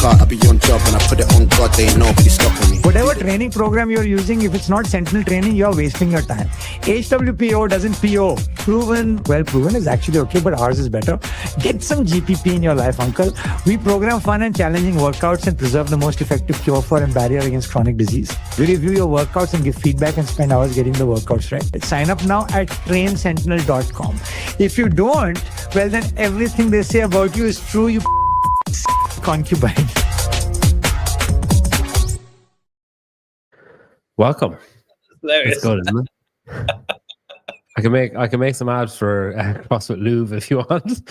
car, I be on job and I put it on God, they ain't nobody stopping me. Whatever training program you're using, if it's not Sentinel training, you're wasting your time. HWPO doesn't PO. Proven is actually okay, but ours is better. Get some GPP in your life, uncle. We program fun and challenging workouts and preserve the most effective cure for and barrier against chronic disease. We review your workouts and give feedback and spend hours getting the workouts right. Sign up now at trainsentinel.com. If you don't, well then everything they say about you is true, you concubine. Welcome. Hilarious. It's good, isn't it? I can make some ads for CrossFit Louvre if you want.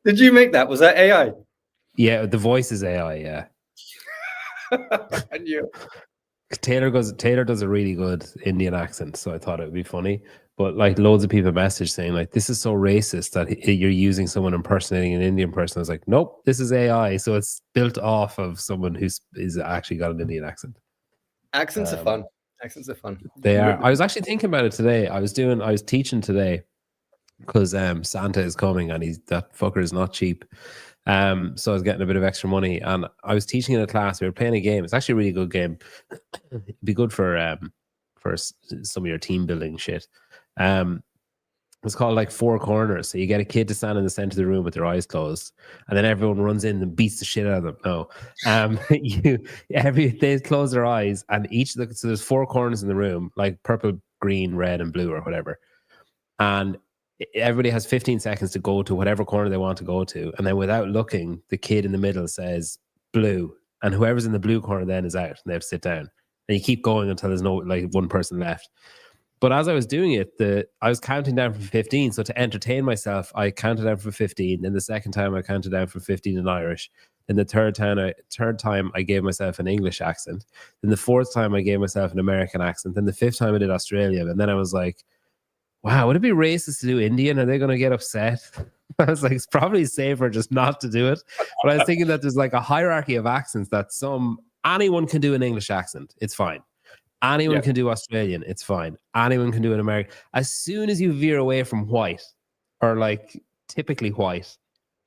Did you make that? Was that AI? Yeah, the voice is AI. Yeah. I knew. Taylor does a really good Indian accent, so I thought it would be funny. But like loads of people message saying like, this is so racist that you're using someone impersonating an Indian person. I was like, nope, this is AI, so it's built off of someone who's actually got an Indian accent. Accents are fun. Accents are fun. They are. I was actually thinking about it today. I was teaching today because Santa is coming and that fucker is not cheap. So I was getting a bit of extra money and I was teaching in a class. We were playing a game. It's actually a really good game. It'd be good for some of your team building shit. It's called like Four Corners. So you get a kid to stand in the center of the room with their eyes closed, and then everyone runs in and beats the shit out of them. No, they close their eyes, and so there's four corners in the room, like purple, green, red, and blue, or whatever. And everybody has 15 seconds to go to whatever corner they want to go to, and then without looking, the kid in the middle says blue, and whoever's in the blue corner then is out, and they have to sit down. And you keep going until there's no like one person left. But as I was doing it, I was counting down from 15. So to entertain myself, I counted down from 15. Then the second time I counted down from 15 in Irish. Then the third time I gave myself an English accent. Then the fourth time I gave myself an American accent. Then the fifth time I did Australian. And then I was like, wow, would it be racist to do Indian? Are they going to get upset? I was like, it's probably safer just not to do it. But I was thinking that there's like a hierarchy of accents that anyone can do an English accent. It's fine. Anyone can do Australian, it's fine. Anyone can do an American. As soon as you veer away from white, or like typically white,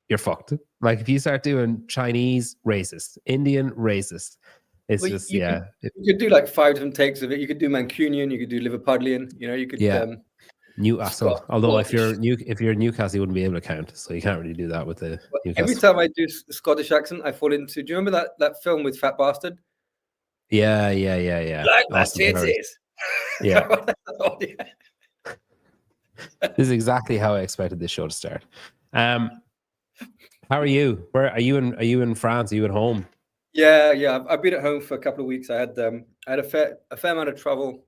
you're fucked. Like if you start doing Chinese, racist. Indian, racist. It's You could do like 5 different takes of it. You could do Mancunian, you could do Liverpudlian, you could Newcastle. Although if you're Newcastle, you wouldn't be able to count, so you can't really do that with the Newcastle. Every time I do Scottish accent, I fall into. Do you remember that film with Fat Bastard? Yeah. Like my titties. Yeah. This is exactly how I expected this show to start. How are you? Where are you in France? Are you at home? Yeah. I've been at home for a couple of weeks. I had a fair amount of travel,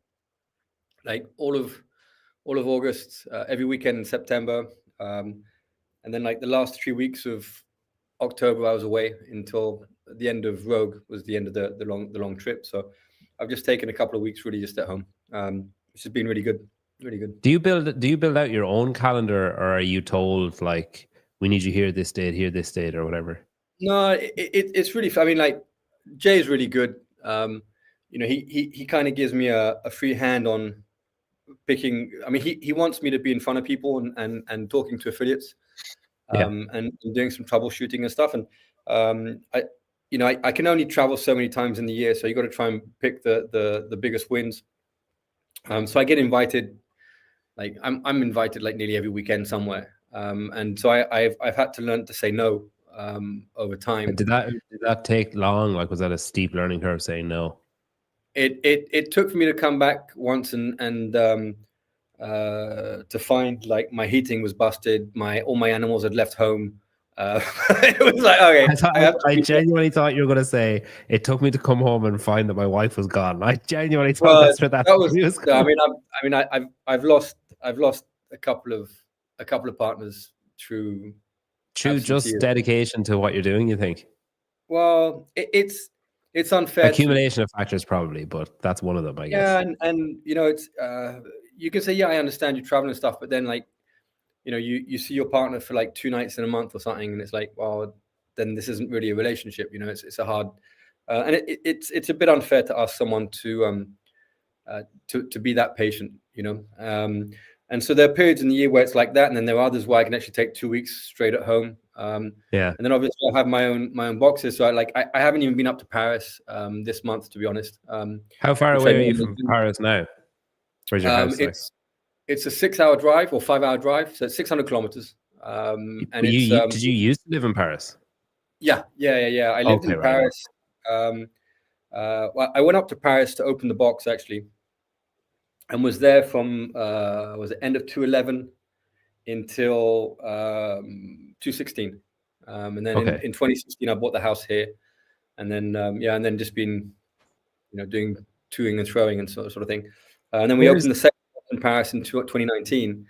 like all of August, every weekend in September, and then like the last 3 weeks of October I was away until the end of Rogue was the end of the long trip. So I've just taken a couple of weeks really just at home, which has been really good. Do you build out your own calendar, or are you told like we need you here this date or whatever? No, it's really, I mean, like Jay's really good. He kind of gives me a free hand on picking. I mean, he wants me to be in front of people and talking to affiliates, and doing some troubleshooting and stuff. And I can only travel so many times in the year, so you got to try and pick the biggest wins. So I get invited, like I'm invited like nearly every weekend somewhere, and so I've had to learn to say no over time. Did that take long? Like, was that a steep learning curve saying no? It took for me to come back once and to find like my heating was busted, all my animals had left home. It was like, okay. I genuinely thought you were going to say it took me to come home and find that my wife was gone. I genuinely thought that's where that was. I've lost a couple of partners through just dedication to what you're doing. You think? Well, it's unfair. Accumulation of factors, probably, but that's one of them, I guess. Yeah, and it's you can say, yeah, I understand you travel and stuff, but then like, you see your partner for like 2 nights in a month or something, and it's like, well, then this isn't really a relationship. It's a hard, and it's a bit unfair to ask someone to be that patient. And so there are periods in the year where it's like that, and then there are others where I can actually take 2 weeks straight at home. Yeah. And then obviously I have my own boxes. So I haven't even been up to Paris this month, to be honest. How far which I away are you normally from do. Paris now? Where's your house like? It's a 6-hour drive or 5-hour drive, so it's 600 kilometers. And it's Did you used to live in Paris? Yeah. I lived Okay, in right, Paris. Well, I went up to Paris to open the box actually, and was there from was the end of 2011 until 2016, and then Okay. in 2016 I bought the house here, and then and then just been doing toing and throwing and sort of thing, and then we opened the second box in Paris in 2019.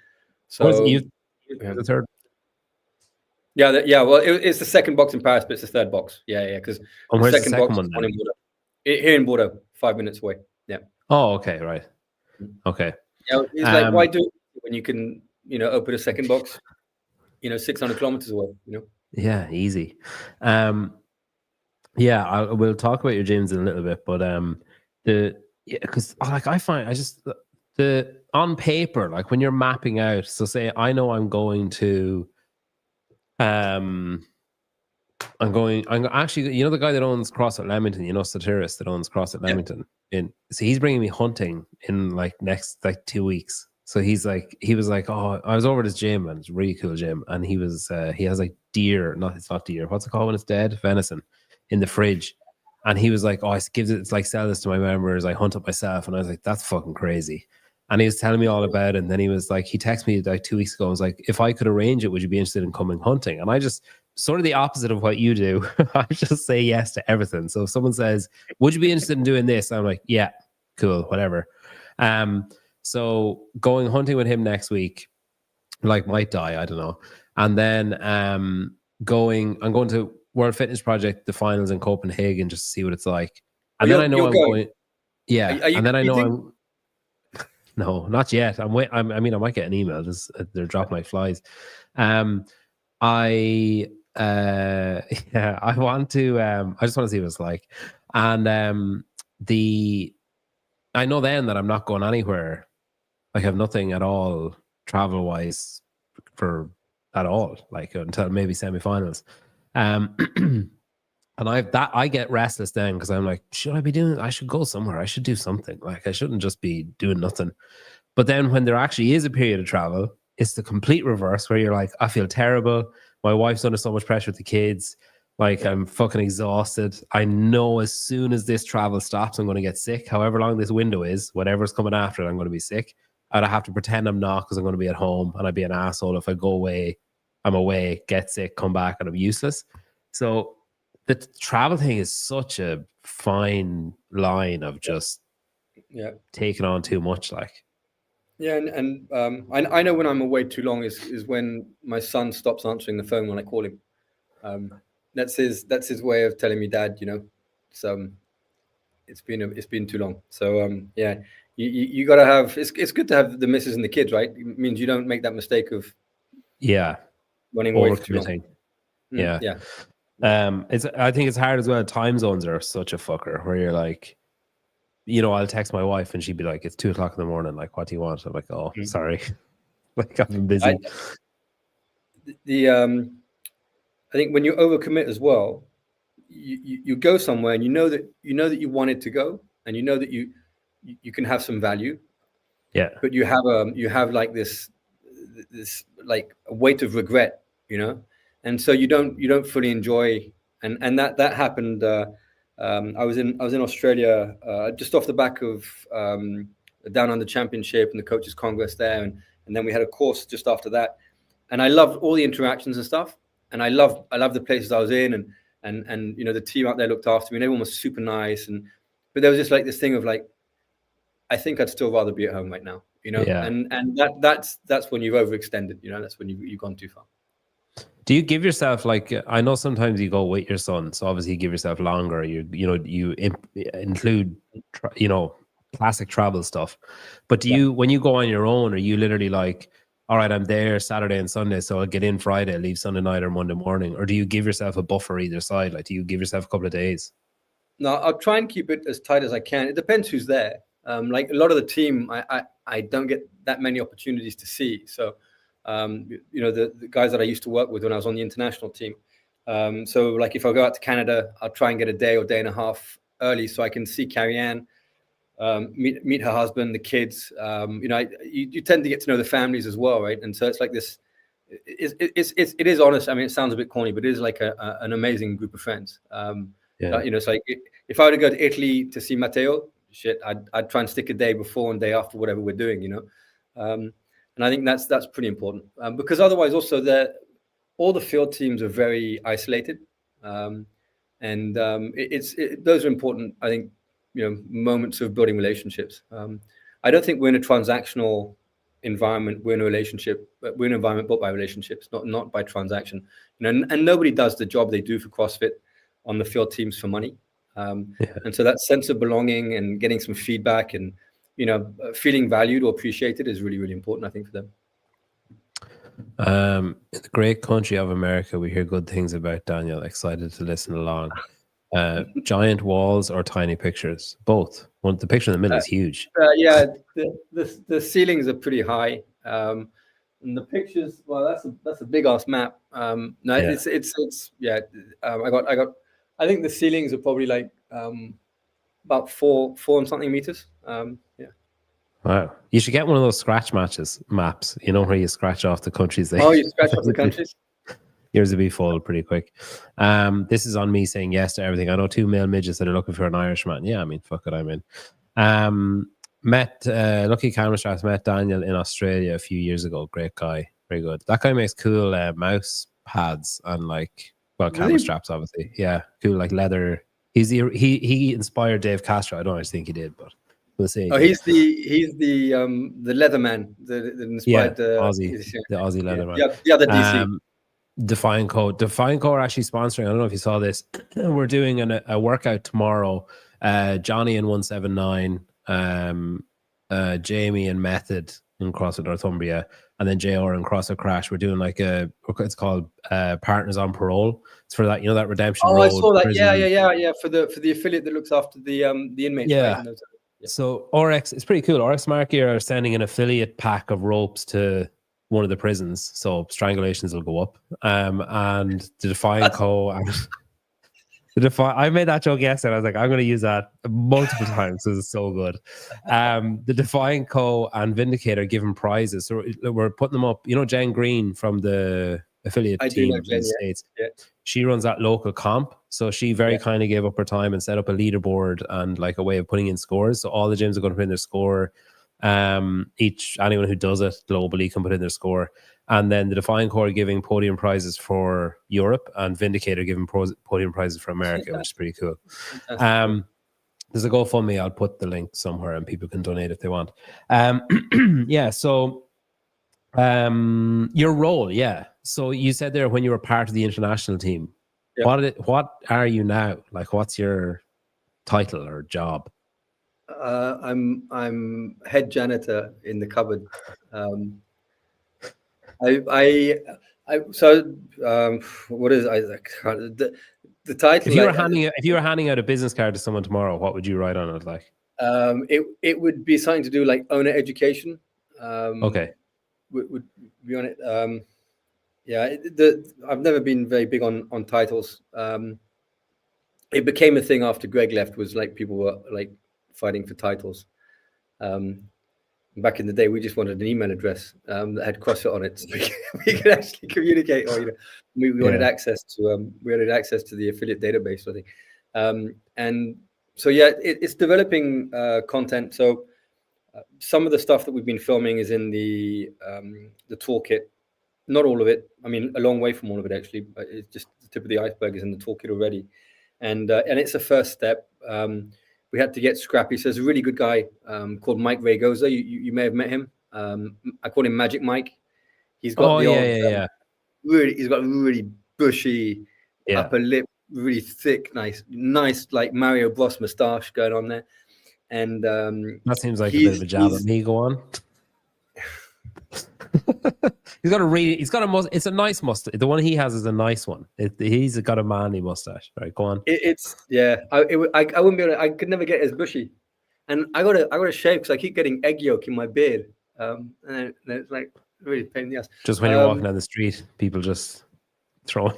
So the third? Yeah. Well, it's the second box in Paris, but it's the third box. Yeah. Because And the where's the second second box one is then? one in Bordeaux. Here in Bordeaux, 5 minutes away. Yeah. Oh, okay, right. Okay. Yeah. It's like, why do it when you can, open a second box, 600 kilometers away, Yeah, easy. Yeah, we'll talk about your gyms in a little bit, but because I find the on paper, like when you're mapping out, so say I know I'm going to I'm actually, the guy that owns CrossFit Leamington, Satiris that owns CrossFit Leamington, so he's bringing me hunting in next 2 weeks. So he was like, oh, I was over at his gym, and it's a really cool gym, and he has deer, it's not deer, what's it called when it's dead? Venison in the fridge. And he was like, oh, it's like, sell this to my members, I hunt it myself. And I was like, that's fucking crazy. And he was telling me all about it. And then he was like, he texted me 2 weeks ago. I was like, if I could arrange it, would you be interested in coming hunting? And I just sort of the opposite of what you do. I just say yes to everything. So if someone says, would you be interested in doing this? I'm like, yeah, cool, whatever. So going hunting with him next week, might die, I don't know. And then I'm going to World Fitness Project, the finals in Copenhagen, just to see what it's like. And then I know I'm going. Yeah, and then I know I'm. No, not yet. I might get an email. They're dropping like flies. I want to. I just want to see what it's like, and I know then that I'm not going anywhere. I have nothing at all travel wise at all, until maybe semifinals. And I get restless then because I'm like, I should go somewhere. I should do something. I shouldn't just be doing nothing. But then when there actually is a period of travel, it's the complete reverse where you're like, I feel terrible. My wife's under so much pressure with the kids. I'm fucking exhausted. I know as soon as this travel stops, I'm going to get sick. However long this window is, whatever's coming after it, I'm going to be sick. And I have to pretend I'm not because I'm going to be at home, and I'd be an asshole if I go away, I'm away, get sick, come back, and I'm useless. So the travel thing is such a fine line of just taking on too much. Yeah, and I know when I'm away too long is when my son stops answering the phone when I call him. That's his way of telling me, Dad, it's been too long. So you got to have. It's good to have the missus and the kids, right? It means you don't make that mistake of running away for too long. Yeah. I think it's hard as well. Time zones are such a fucker where you're like, I'll text my wife and she'd be like, it's 2:00 in the morning. Like, what do you want? I'm like, oh, sorry. I'm busy. I think when you overcommit as well, you go somewhere and you know that you wanted to go, and you know that you can have some value. Yeah. But you have like this like a weight of regret, and so you don't fully enjoy. And that happened. I was in Australia just off the back of the Down Under Championship and the Coaches Congress there, and then we had a course just after that, and I loved all the interactions and stuff, and I love the places I was in, and the team out there looked after me, and everyone was super nice, but there was just like this thing of like, I think I'd still rather be at home right now, Yeah. and that's when you've overextended, that's when you've gone too far. Do you give yourself I know sometimes you go with your son, so obviously you give yourself longer. You include classic travel stuff, but do you, when you go on your own, are you literally like, all right, I'm there Saturday and Sunday, so I'll get in Friday, leave Sunday night or Monday morning, or do you give yourself a buffer either side? Do you give yourself a couple of days? No, I'll try and keep it as tight as I can. It depends who's there. A lot of the team, I don't get that many opportunities to see, so The guys that I used to work with when I was on the international team. So like if I go out to Canada, I'll try and get a day or day and a half early so I can see Carrie-Anne, meet her husband, the kids. You tend to get to know the families as well, right? And so it's like this. It is honest. I mean, it sounds a bit corny, but it is like an amazing group of friends. It's like if I were to go to Italy to see Matteo, I'd try and stick a day before and day after whatever we're doing, and I think that's pretty important because otherwise also all the field teams are very isolated, those are important. I think moments of building relationships. I don't think we're in a transactional environment. We're in a relationship. We're in an environment built by relationships, not by transaction. And nobody does the job they do for CrossFit on the field teams for money. And so that sense of belonging and getting some feedback and feeling valued or appreciated is really, really important, I think, for them. In the great country of America, we hear good things about Daniel. Excited to listen along. Giant walls or tiny pictures? Both. The picture in the middle is huge. The ceilings are pretty high. And the pictures, well, that's a big ass map. It's I think the ceilings are probably like about four and something meters. Wow. You should get one of those scratch maps, where you scratch off the countries. You scratch off the countries? Yours will be full pretty quick. This is on me saying yes to everything. I know 2 male midgets that are looking for an Irishman. Yeah, I mean, fuck it, I'm in. Lucky Camera Straps met Daniel in Australia a few years ago. Great guy. Very good. That guy makes cool mouse pads and camera straps, obviously. Yeah, cool, like leather. He inspired Dave Castro. I don't actually think he did, but we'll see. Oh, he's the leather man that inspired the Aussie leather man. Yeah, the DC. Define Co are actually sponsoring. I don't know if you saw this. We're doing a workout tomorrow. Johnny in 179, Jamie and Method in CrossFit Northumbria, and then JR and CrossFit Crash. We're doing it's called Partners on Parole. It's for that, that Redemption Road. I saw that. Prison. Yeah. For the affiliate that looks after the inmates. Yeah. Right? So RX, it's pretty cool. RX Market are sending an affiliate pack of ropes to one of the prisons, so strangulations will go up. And the Define Co. I made that joke yesterday. I was like, I'm going to use that multiple times because it's so good. The Define Co. and Vindicator giving prizes, so we're putting them up. Jen Green from the affiliate team in the States. Yeah. She runs that local comp, so she very kindly gave up her time and set up a leaderboard and like a way of putting in scores. So all the gyms are going to put in their score. Anyone who does it globally can put in their score, and then the Define Core giving podium prizes for Europe and Vindicator giving podium prizes for America, which is pretty cool. There's a GoFundMe. I'll put the link somewhere and people can donate if they want. So your role, so you said there when you were part of the international team, what are you now? Like, what's your title or job? I'm head janitor in the cupboard. What is the title? If you were handing out a business card to someone tomorrow, what would you write on it? Like, it would be something to do like owner education. Okay. Would be on it. I've never been very big on titles. It became a thing after Greg left. Was like people were like fighting for titles. Back in the day, we just wanted an email address that had CrossFit on it, so we could actually communicate. Or we wanted access to the affiliate database, I think. And so it's developing content. So some of the stuff that we've been filming is in the toolkit. Not all of it. I mean, a long way from all of it actually. But it's just the tip of the iceberg is in the toolkit already, and it's a first step. We had to get scrappy. So there's a really good guy called Mike Raygoza. You may have met him. I call him Magic Mike. He's got really, he's got really bushy upper lip, really thick, nice like Mario Bros mustache going on there. And that seems like a bit of a jab at me. Go on. It's a nice mustache. The one he has is a nice one. He's got a manly mustache. All right, go on. I wouldn't be able to, I could never get as bushy, and I got to shave because I keep getting egg yolk in my beard. And it's like really pain in the ass. Just when you're walking down the street, people just throwing.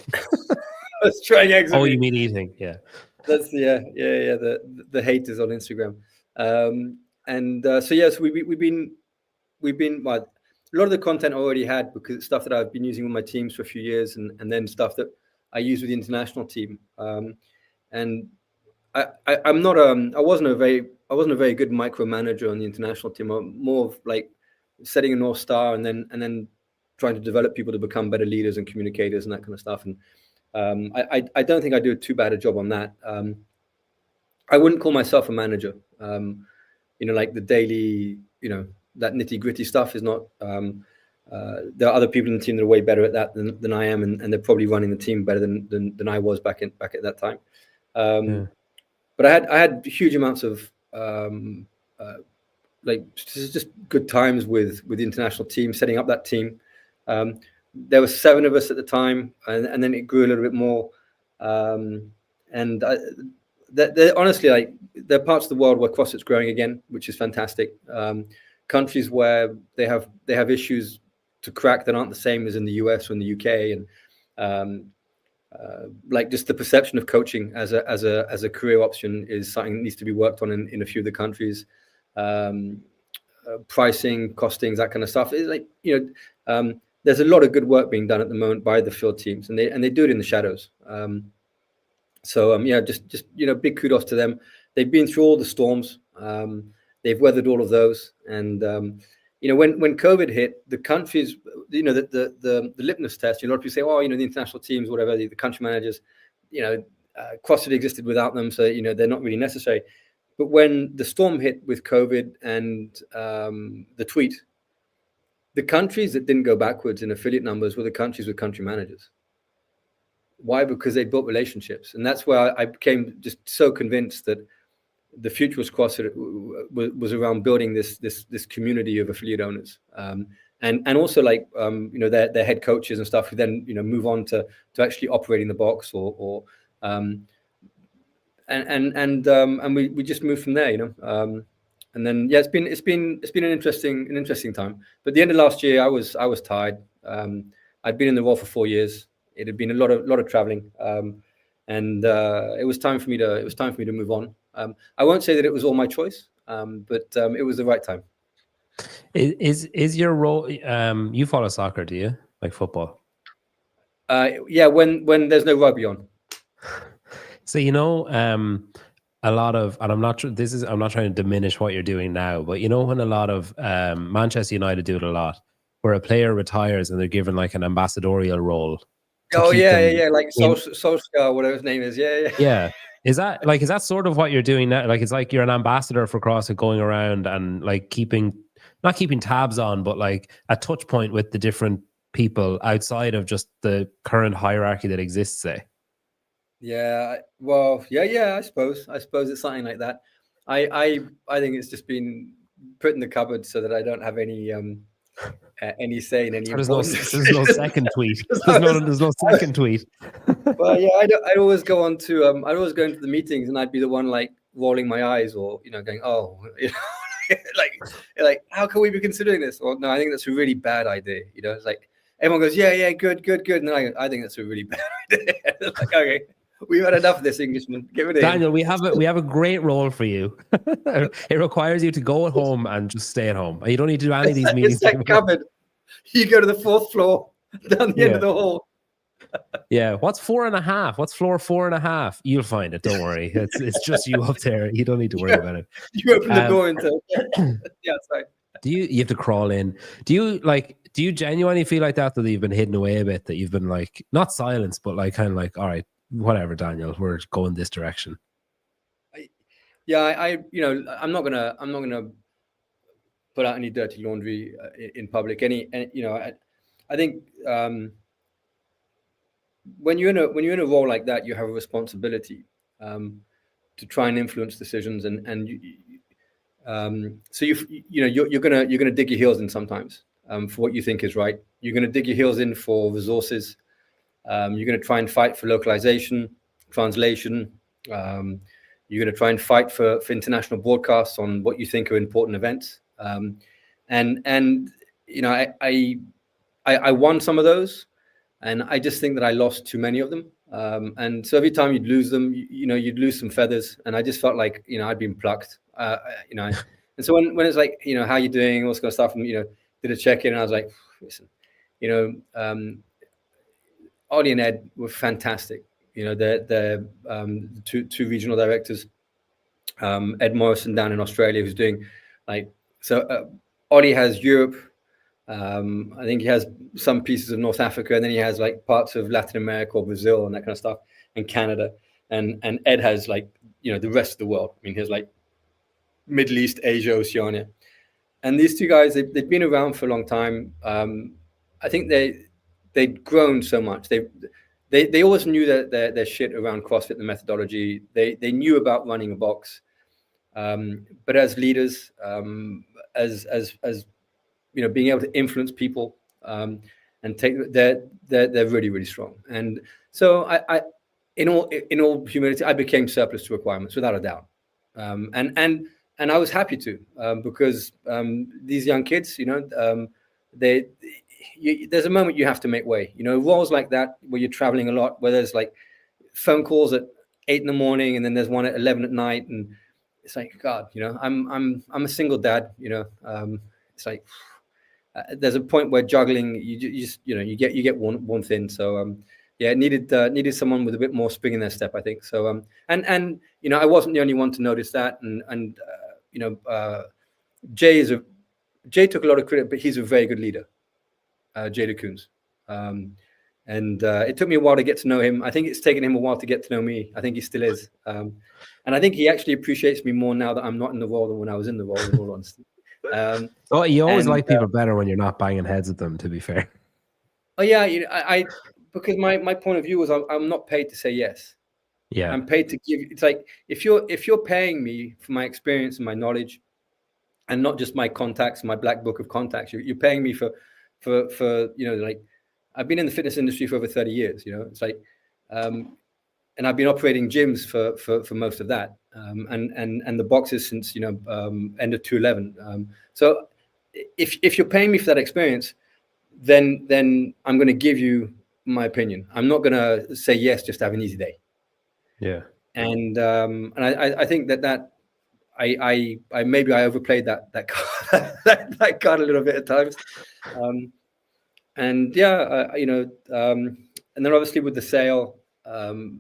Throwing eggs. Oh, you mean eating? Yeah. That's the haters on Instagram. So yes, we've been well, a lot of the content I already had, because it's stuff that I've been using with my teams for a few years, and then stuff that I use with the international team. And I wasn't a very good micromanager on the international team. I'm more of like setting a North Star and then trying to develop people to become better leaders and communicators and that kind of stuff. And I don't think I do too bad a job on that. I wouldn't call myself a manager. Like the daily, that nitty gritty stuff is not. There are other people in the team that are way better at that than I am, and they're probably running the team better than I was back at that time. But I had huge amounts of just good times with the international team, setting up that team. There were 7 of us at the time, and then it grew a little bit more. They're honestly, like, there are parts of the world where CrossFit's growing again, which is fantastic. Countries where they have issues to crack that aren't the same as in the US or in the UK, and like just the perception of coaching as a career option is something that needs to be worked on in a few of the countries. Pricing, costings, that kind of stuff. It's like, there's a lot of good work being done at the moment by the field teams, and they do it in the shadows. Just big kudos to them. They've been through all the storms. They've weathered all of those, and when COVID hit, the countries, the litmus test. A lot of people say, oh, the international teams, whatever, the country managers, CrossFit existed without them, so they're not really necessary. But when the storm hit with COVID and the tweet, the countries that didn't go backwards in affiliate numbers were the countries with country managers. Why? Because they built relationships, and that's where I became just so convinced that the future was CrossFit was around building this community of affiliate owners, and also like their head coaches and stuff who then move on to actually operating the box we just moved from there, and then it's been an interesting time. But at the end of last year, I was tired. I'd been in the role for 4 years. It had been a lot of traveling, and it was time for me to move on. I won't say that it was all my choice, but it was the right time. Is your role? You follow soccer, do you? Like football? Yeah, when there's no rugby on. So a lot of, and I'm not trying to diminish what you're doing now, but when a lot of Manchester United do it a lot, where a player retires and they're given like an ambassadorial role. Oh yeah, like Solskjaer, whatever his name is. Yeah. Is that sort of what you're doing now? Like, it's like you're an ambassador for CrossFit, going around and like not keeping tabs on, but like a touch point with the different people outside of just the current hierarchy that exists, say. Yeah, well, yeah. I suppose it's something like that. I think it's just been put in the cupboard so that I don't have any say in any. There's no second tweet. There's no second tweet. Well, yeah, I'd always go on to I'd always go into the meetings, and I'd be the one like rolling my eyes or going, oh, like how can we be considering this? Or no, I think that's a really bad idea. It's like everyone goes, yeah, good, and then I think that's a really bad idea. Like, okay. We've had enough of this, Englishman. Give it in. Daniel, we have a great role for you. It requires you to go at home and just stay at home. You don't need to do any of these meetings. It's like cupboard. You go to the 4th floor, down the end of the hall. Yeah. What's 4.5? What's floor 4.5? You'll find it. Don't worry. It's just you up there. You don't need to worry about it. You open the door into the outside. You have to crawl in? Do you genuinely feel like that you've been hidden away a bit? That you've been like not silenced, but like kind of like, all right, whatever, Daniel, we're going this direction. I'm not gonna put out any dirty laundry in public. I think when you're in a role like that, you have a responsibility to try and influence decisions, so you're gonna dig your heels in sometimes for what you think is right. You're gonna dig your heels in for resources. You're going to try and fight for localization, translation. You're going to try and fight for international broadcasts on what you think are important events. And you know, I won some of those, and I just think that I lost too many of them. And so every time you'd lose them, you'd lose some feathers, and I just felt like, I'd been plucked. And so when it's like, how you doing, all this kind of stuff, and did a check-in, and I was like, listen, Ollie and Ed were fantastic. They're two regional directors. Ed Morrison down in Australia, who's doing Ollie has Europe. I think he has some pieces of North Africa, and then he has like parts of Latin America or Brazil and that kind of stuff, and Canada. And Ed has the rest of the world. I mean, he has like Middle East, Asia, Oceania. And these two guys, they've been around for a long time. I think they'd grown so much. They always knew their shit around CrossFit, the methodology. They knew about running a box. But as leaders, as being able to influence people, and take, they're really, really strong. And so I in all humility, I became surplus to requirements without a doubt. And I was happy to, because these young kids, there's a moment you have to make way. Roles like that where you're traveling a lot, where there's like phone calls at 8 a.m, and then there's one at 11 p.m, and it's like, God, I'm a single dad. It's like there's a point where juggling, you get one thing. So yeah, needed someone with a bit more spring in their step, I think. So and I wasn't the only one to notice that, and Jay took a lot of credit, but he's a very good leader, Jay LeCoons. And it took me a while to get to know him. I think it's taken him a while to get to know me. I think he still is. And I think he actually appreciates me more now that I'm not in the role than when I was in the role, in all honesty. Oh, you always like people better when you're not banging heads at them, to be fair. Oh yeah, I because my point of view was I'm not paid to say yes. Yeah, I'm paid to give. It's like if you're paying me for my experience and my knowledge, and not just my contacts, my black book of contacts. You're paying me for like I've been in the fitness industry for over 30 years. It's like, and I've been operating gyms for most of that, and the boxes since end of 2011. So if you're paying me for that experience, then I'm going to give you my opinion. I'm not going to say yes just to have an easy day. Yeah. And I think that I maybe I overplayed that card, that card a little bit at times. And yeah, and then obviously with the sale, lots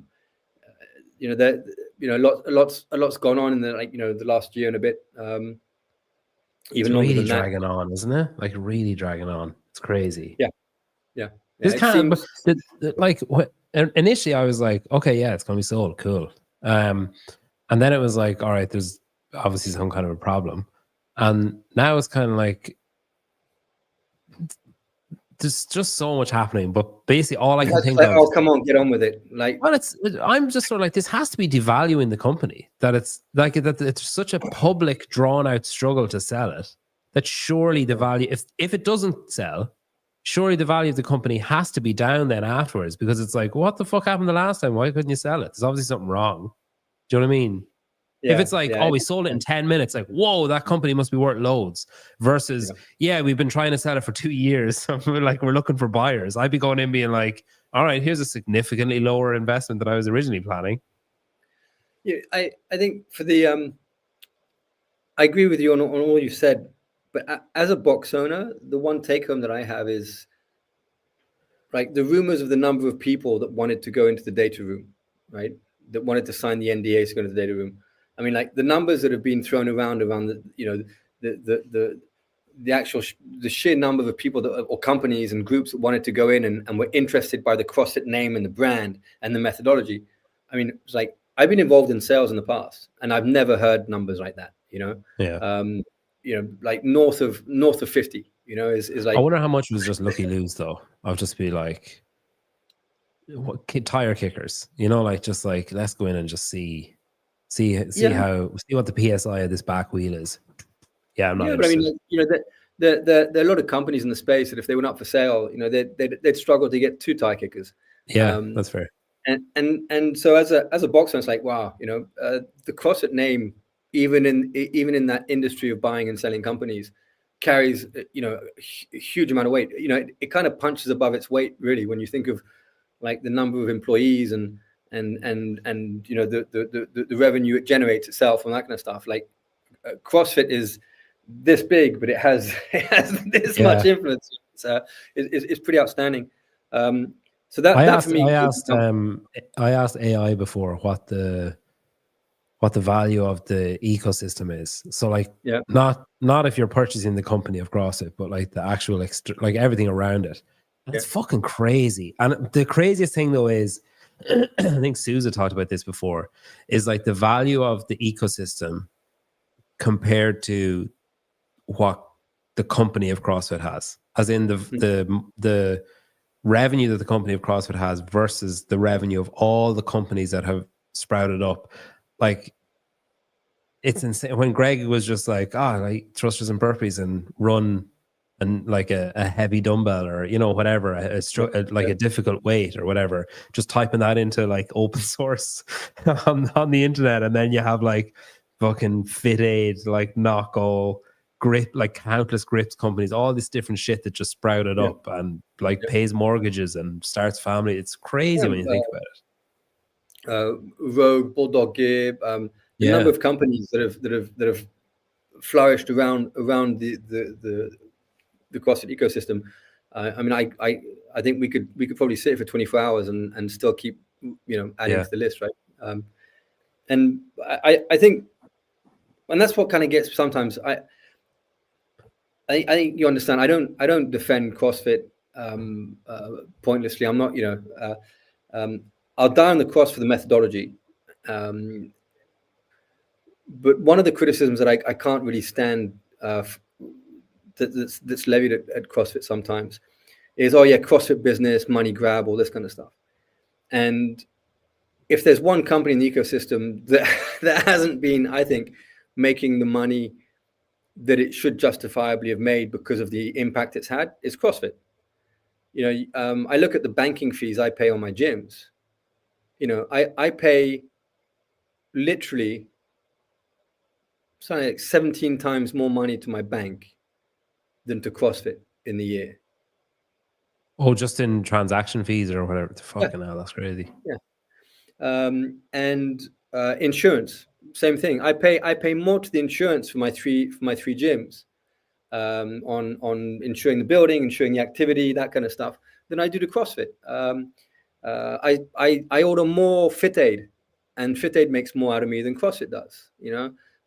gone on in the last year and a bit. Even it's really dragging on, isn't it? Like really dragging on. It's crazy. Yeah. This kind of like initially I was like, okay, yeah, it's gonna be sold, cool. And then it was like, all right, there's obviously some kind of a problem, and now it's kind of like there's just so much happening. But basically, all I can think of, oh, come on, get on with it. Like, well, I'm just sort of like, this has to be devaluing the company. That it's like that it's such a public, drawn out struggle to sell it. That surely the value, if it doesn't sell, surely the value of the company has to be down then afterwards, because it's like, what the fuck happened the last time? Why couldn't you sell it? There's obviously something wrong. Do you know what I mean? Yeah, if it's like, we sold it in 10 minutes, like, whoa, that company must be worth loads. Versus, we've been trying to sell it for 2 years. Like, we're looking for buyers. I'd be going in being like, all right, here's a significantly lower investment than I was originally planning. Yeah, I think for the, I agree with you on all you said. But as a box owner, the one take home that I have is like the rumors of the number of people that wanted to go into the data room, right? That wanted to sign the NDAs to go into the data room. I mean, like the numbers that have been thrown around the sheer number of people or companies and groups that wanted to go in and were interested by the CrossFit name and the brand and the methodology. I mean, it's like I've been involved in sales in the past, and I've never heard numbers like that. Like north of 50. Is like. I wonder how much was just lucky lose though. I'll just be like, what tire kickers? Like just like, let's go in and just see what the PSI of this back wheel is. Yeah, I'm not. Yeah, but I mean, there are a lot of companies in the space that if they went up for sale, they'd struggle to get 2 tire kickers. Yeah, that's fair. And so as a boxer, it's like, wow, the CrossFit name, even in that industry of buying and selling companies, carries, you know, a huge amount of weight. You know, it kind of punches above its weight, really, when you think of like the number of employees and you know the revenue it generates itself and that kind of stuff. Like CrossFit is this big, but it has this much influence. It's pretty outstanding. So that for me, I asked AI before what the value of the ecosystem is. So like, not if you're purchasing the company of CrossFit, but like the actual like everything around it. And it's fucking crazy. And the craziest thing though is, I think Susa talked about this before, is like the value of the ecosystem compared to what the company of CrossFit has, as in the revenue that the company of CrossFit has versus the revenue of all the companies that have sprouted up. Like, it's insane. When Greg was just like, like thrusters and burpees and run and like a heavy dumbbell or, you know, whatever, a difficult weight or whatever, just typing that into like open source on the internet. And then you have like fucking Fit Aid, like Knocko, Grip, like countless grips companies, all this different shit that just sprouted up and like pays mortgages and starts family. It's crazy when you think about it. Rogue, Bulldog Gear, the number of companies that have flourished around the CrossFit ecosystem. I mean, I think we could probably sit for 24 hours and still keep, you know, adding to the list, right? And I think, and that's what kind of gets sometimes. I think you understand. I don't defend CrossFit pointlessly. I'm not, you know, I'll die on the cross for the methodology. But one of the criticisms that I can't really stand that's levied at CrossFit sometimes is, oh yeah, CrossFit business, money grab, all this kind of stuff. And if there's one company in the ecosystem that hasn't been, I think, making the money that it should justifiably have made because of the impact it's had, is CrossFit. You know, I look at the banking fees I pay on my gyms. You know, I pay literally something like 17 times more money to my bank than to CrossFit in the year. Oh, just in transaction fees or whatever. Fucking hell, that's crazy. Yeah. And insurance, same thing. I pay more to the insurance for my three gyms, on insuring the building, insuring the activity, that kind of stuff, than I do to CrossFit. I order more Fit Aid, and Fit Aid makes more out of me than CrossFit does. You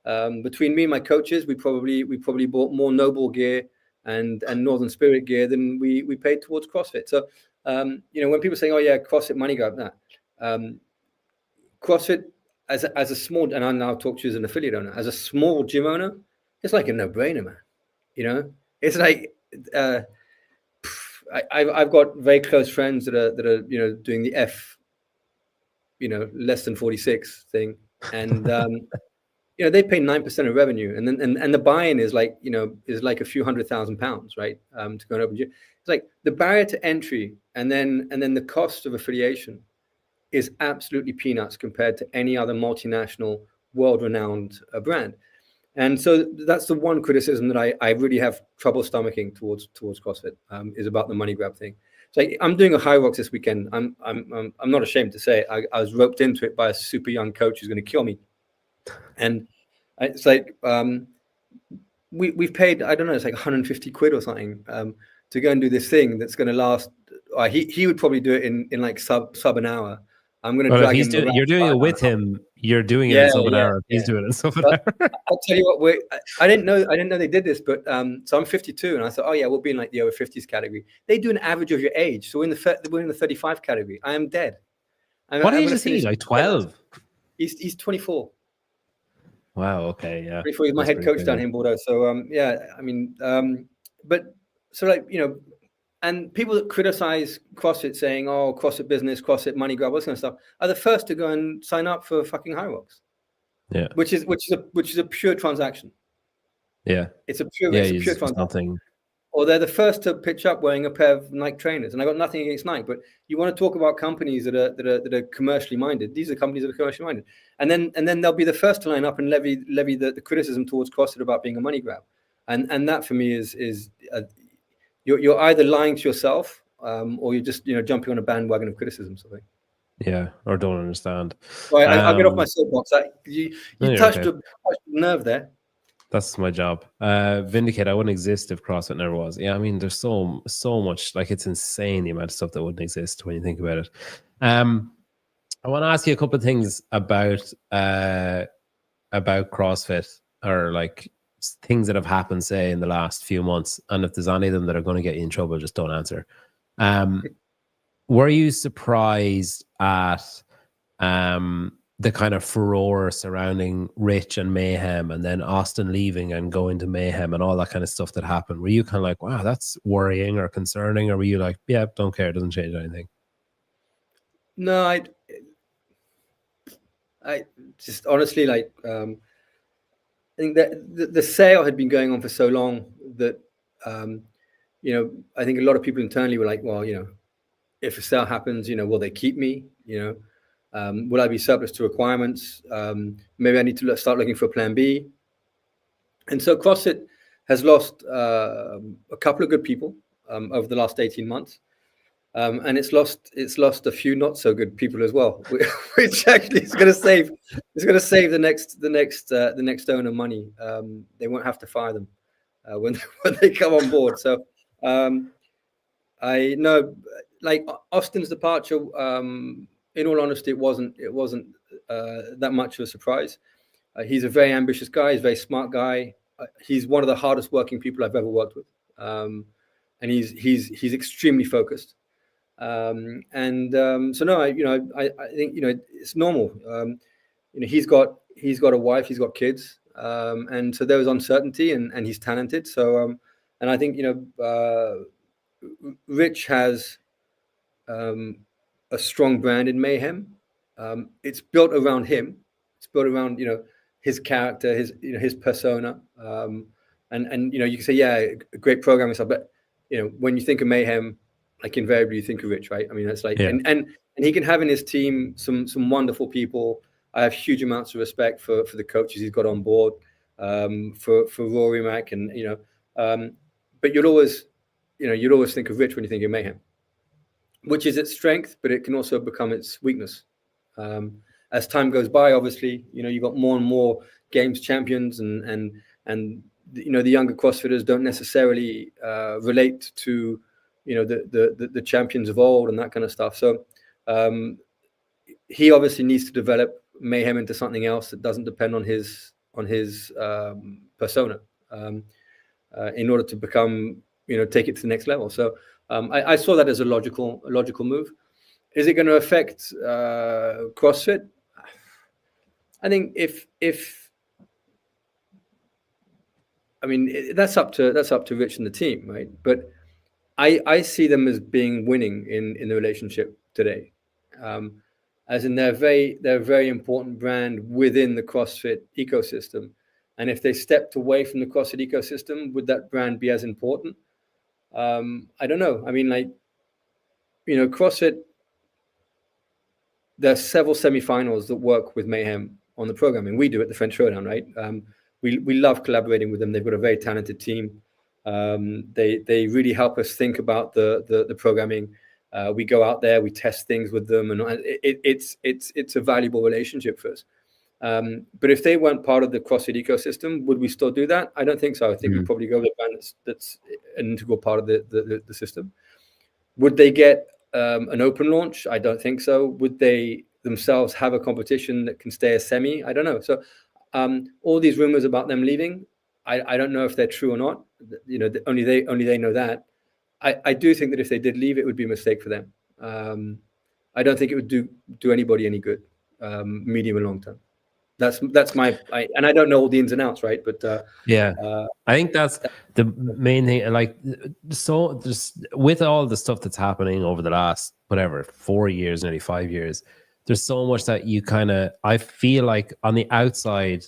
know, between me and my coaches, we probably bought more Noble gear and Northern Spirit gear than we paid towards CrossFit. So, you know, when people say, "Oh yeah, CrossFit money grab," that CrossFit as a small, and I now talk to you as an affiliate owner, as a small gym owner, it's like a no-brainer, man. You know, it's like I've got very close friends that are you know, doing the you know, less than 46 thing, and you know, they pay 9% of revenue, and then the buy-in is like, you know, is like a few £100,000, right? To go and open gym. It's like the barrier to entry, and then the cost of affiliation is absolutely peanuts compared to any other multinational, world-renowned brand. And so that's the one criticism that I really have trouble stomaching towards CrossFit, is about the money grab thing. So I'm doing a High Rocks this weekend. I'm not ashamed to say it. I was roped into it by a super young coach who's going to kill me. And it's like, we've paid, I don't know, it's like 150 quid or something, to go and do this thing that's going to last. He would probably do it in like sub an hour. I'm going to drag him. You're doing it with him. You're doing it in sub an hour. He's doing it in sub an hour. I'll tell you what. I didn't know they did this, but so I'm 52, and I thought, oh yeah, we'll be in like the over 50s category. They do an average of your age, so we're in the 35 category. I am dead. What age is he? Like 12. He's 24. Wow. Okay. Yeah. 24. He's my head coach down here in Bordeaux. So yeah, I mean, but so like, you know. And people that criticize CrossFit, saying, "Oh, CrossFit business, CrossFit money grab, all this kind of stuff," are the first to go and sign up for fucking High Rocks. Yeah, which is a pure transaction. Yeah, it's a pure transaction. Nothing. Or they're the first to pitch up wearing a pair of Nike trainers, and I got nothing against Nike, but you want to talk about companies that are commercially minded. These are companies that are commercially minded, and then they'll be the first to line up and levy the criticism towards CrossFit about being a money grab. and that for me is you're either lying to yourself, or you're just jumping on a bandwagon of criticism. Sort of thing. Yeah, or don't understand. So I'll get off my soapbox. You No, touched okay. a nerve there. That's my job. Vindicate, I wouldn't exist if CrossFit never was. Yeah, I mean, there's so much, like, it's insane the amount of stuff that wouldn't exist when you think about it. I want to ask you a couple of things about CrossFit, or like things that have happened, say, in the last few months. And if there's any of them that are going to get you in trouble, just don't answer. Were you surprised at the kind of furore surrounding Rich and Mayhem, and then Austin leaving and going to Mayhem and all that kind of stuff that happened? Were you kind of like, wow, that's worrying or concerning? Or were you like, yeah, don't care, it doesn't change anything? No, I just honestly, like, I think that the sale had been going on for so long that, I think a lot of people internally were like, well, if a sale happens, will they keep me? Will I be surplus to requirements? Maybe I need to start looking for a plan B. And so CrossFit has lost a couple of good people over the last 18 months. And it's lost a few not so good people as well, which actually is going to save the next owner money. They won't have to fire them when they come on board. So I know, like, Austin's departure, in all honesty, it wasn't that much of a surprise. He's a very ambitious guy. He's a very smart guy. He's one of the hardest working people I've ever worked with, and he's extremely focused. So no, I think it's normal. He's got a wife, he's got kids, and so there was uncertainty, and he's talented. So and I think Rich has a strong brand in Mayhem. It's built around him. It's built around his character, his persona, and you can say, yeah, a great programming stuff, but when you think of Mayhem, like, invariably you think of Rich, right? I mean, that's like, yeah. and he can have in his team some wonderful people. I have huge amounts of respect for the coaches he's got on board, for Rory Mac, and but you'll always think of Rich when you think of Mayhem, which is its strength, but it can also become its weakness. As time goes by, obviously, you've got more and more games champions, and the younger CrossFitters don't necessarily relate to the champions of old and that kind of stuff. So he obviously needs to develop Mayhem into something else that doesn't depend on his persona in order to become, take it to the next level. So I saw that as a logical move. Is it going to affect CrossFit? I think that's up to Rich and the team, right? But I see them as being winning in the relationship today, as in they're a very important brand within the CrossFit ecosystem. And if they stepped away from the CrossFit ecosystem, would that brand be as important? I don't know. I mean, like, CrossFit, there are several semifinals that work with Mayhem on the programming. We do at the French Showdown, right? We love collaborating with them. They've got a very talented team. They really help us think about the programming. We go out there, we test things with them, and it's a valuable relationship for us. But if they weren't part of the CrossFit ecosystem, would we still do that? I don't think so. I think we'd probably go with a brand that's an integral part of the system. Would they get an open launch? I don't think so. Would they themselves have a competition that can stay a semi? I don't know. So all these rumors about them leaving, I don't know if they're true or not. Only they know that. I do think that if they did leave, it would be a mistake for them. I don't think it would do anybody any good, medium and long term. That's my and I don't know all the ins and outs, right? But yeah, I think that's the main thing. Like, so just with all the stuff that's happening over the last 4 years, nearly 5 years, there's so much that I feel like on the outside,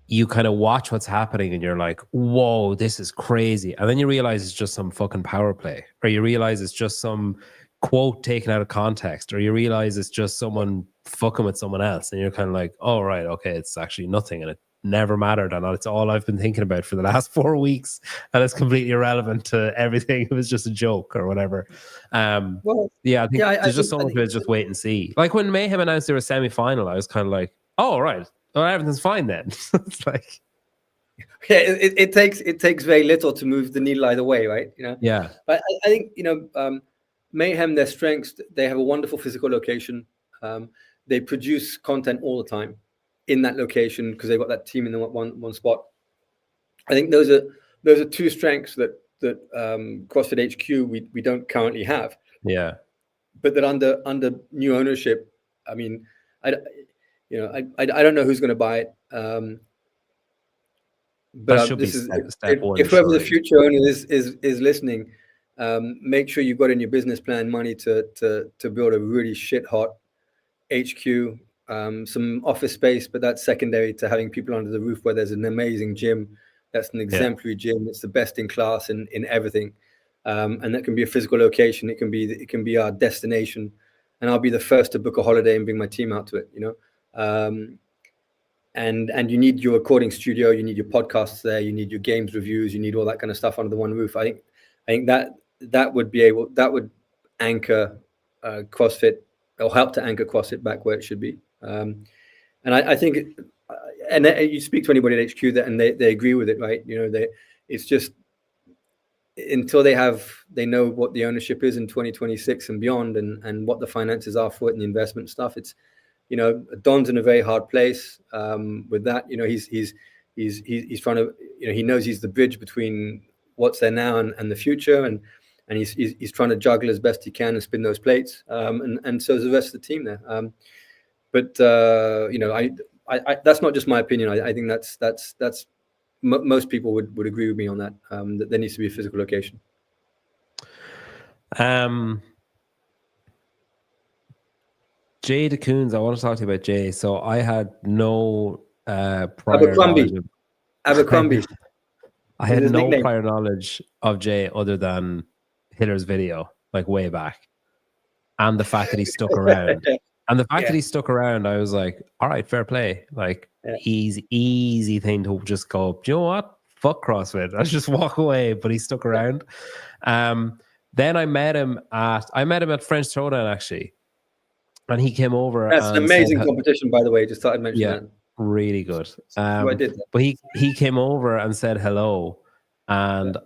you kind of watch what's happening and you're like, whoa, this is crazy. And then you realize it's just some fucking power play, or you realize it's just some quote taken out of context, or you realize it's just someone fucking with someone else. And you're kind of like, oh, right, okay, it's actually nothing. And it never mattered, and it's all I've been thinking about for the last 4 weeks, and it's completely irrelevant to everything. It was just a joke or whatever. Well, yeah, I think I there's just think, so much of it, just wait and see. Like when Mayhem announced they were semi-final, I was kind of like, oh, right, well, everything's fine then. It's like, yeah, it takes very little to move the needle either way, right? You know. yeah, But I think, you know, Mayhem, their strengths, they have a wonderful physical location. They produce content all the time in that location because they've got that team in the one spot. I think those are two strengths that CrossFit HQ we don't currently have. yeah. But that under new ownership, I mean, I don't know who's going to buy it. That But should this be is step one. if whoever the surely. future owner is listening, make sure you've got in your business plan money to build a really shit hot HQ, some office space, but that's secondary to having people under the roof where there's an amazing gym. That's an exemplary gym. It's the best in class in everything, and that can be a physical location. It can be our destination, and I'll be the first to book a holiday and bring my team out to it. You know. And you need your recording studio, you need your podcasts there, you need your games reviews, you need all that kind of stuff under the one roof. I think that would anchor CrossFit, or help to anchor CrossFit back where it should be. And I think, and you speak to anybody at HQ that, and they agree with it, right? You know, it's just until they know what the ownership is in 2026 and beyond, and what the finances are for it and the investment stuff. It's, you know, Don's in a very hard place with that. You know, he's trying to, you know, he knows he's the bridge between what's there now and the future, and he's trying to juggle as best he can and spin those plates. And so is the rest of the team there. But you know, I that's not just my opinion. I think that's most people would agree with me on that. That there needs to be a physical location. Jay DeCoons, I want to talk to you about Jay. So I had no prior Abercrombie. knowledge. Abercrombie. I had his no nickname. prior knowledge of Jay other than Hitler's video, like way back, and the fact that he stuck around. And the fact that he stuck around, I was like, all right, fair play. Like, easy thing to just go, do you know what? Fuck CrossFit. I just walk away, but he stuck around. Then I met him at French Throwdown, actually. And he came over. That's an amazing competition, by the way. Just thought I'd mention that. Really good. I did that. But he came over and said hello. And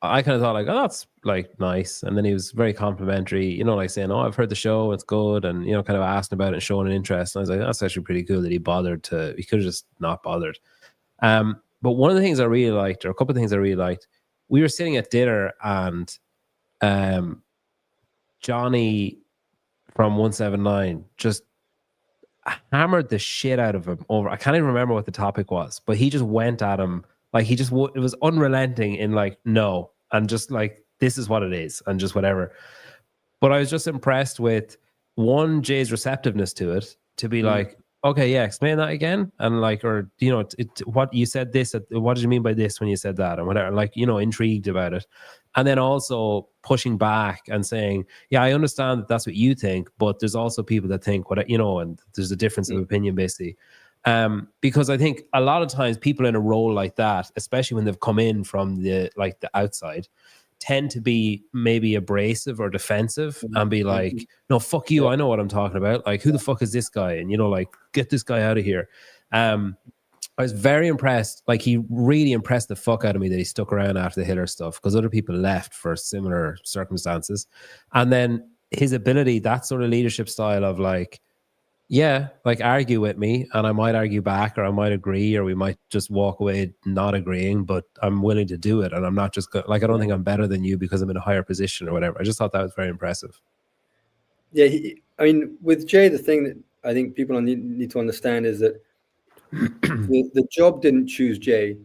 I kind of thought like, oh, that's like nice. And then he was very complimentary, you know, like saying, oh, I've heard the show, it's good. And, you know, kind of asking about it and showing an interest. And I was like, that's actually pretty cool that he could have just not bothered. But one of the things I really liked, or a couple of things I really liked, we were sitting at dinner and Johnny from 179 just hammered the shit out of him over. I can't even remember what the topic was, but he just went at him. Like it was unrelenting in like, no, and just like, this is what it is, and just whatever. But I was just impressed with Jay's receptiveness to it, to be like, okay, yeah, explain that again. And like, or, you know, what you said this, what did you mean by this when you said that, or whatever, like, you know, intrigued about it. And then also pushing back and saying, yeah, I understand that that's what you think, but there's also people that think what, you know, and there's a difference of opinion, basically. Because I think a lot of times people in a role like that, especially when they've come in from the outside, tend to be maybe abrasive or defensive and be like, no, fuck you, I know what I'm talking about. Like, who the fuck is this guy? And, you know, like, get this guy out of here. I was very impressed. Like, he really impressed the fuck out of me that he stuck around after the Hitler stuff, because other people left for similar circumstances. And then his ability, that sort of leadership style of like, yeah, like argue with me and I might argue back, or I might agree, or we might just walk away not agreeing, but I'm willing to do it. And I'm not just like, I don't think I'm better than you because I'm in a higher position or whatever. I just thought that was very impressive. Yeah, I mean, with Jay, the thing that I think people need to understand is that the job didn't choose Jay.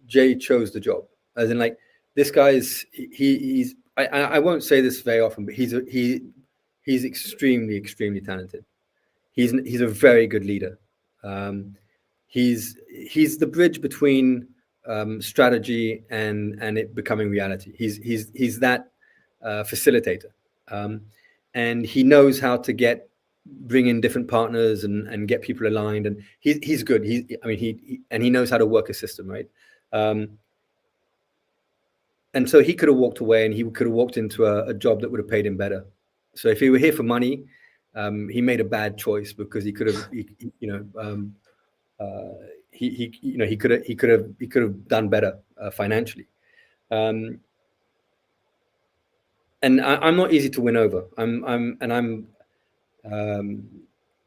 Jay chose the job. As in, like, this guy's he's I won't say this very often, but he's extremely talented. He's a very good leader. He's the bridge between strategy and it becoming reality. He's that facilitator, and he knows how to get bring in different partners and get people aligned. And he's good. He knows how to work a system, right? And so he could have walked away, and he could have walked into a job that would have paid him better. So if he were here for money, he made a bad choice, because he could have, he could have done better financially. And I'm not easy to win over.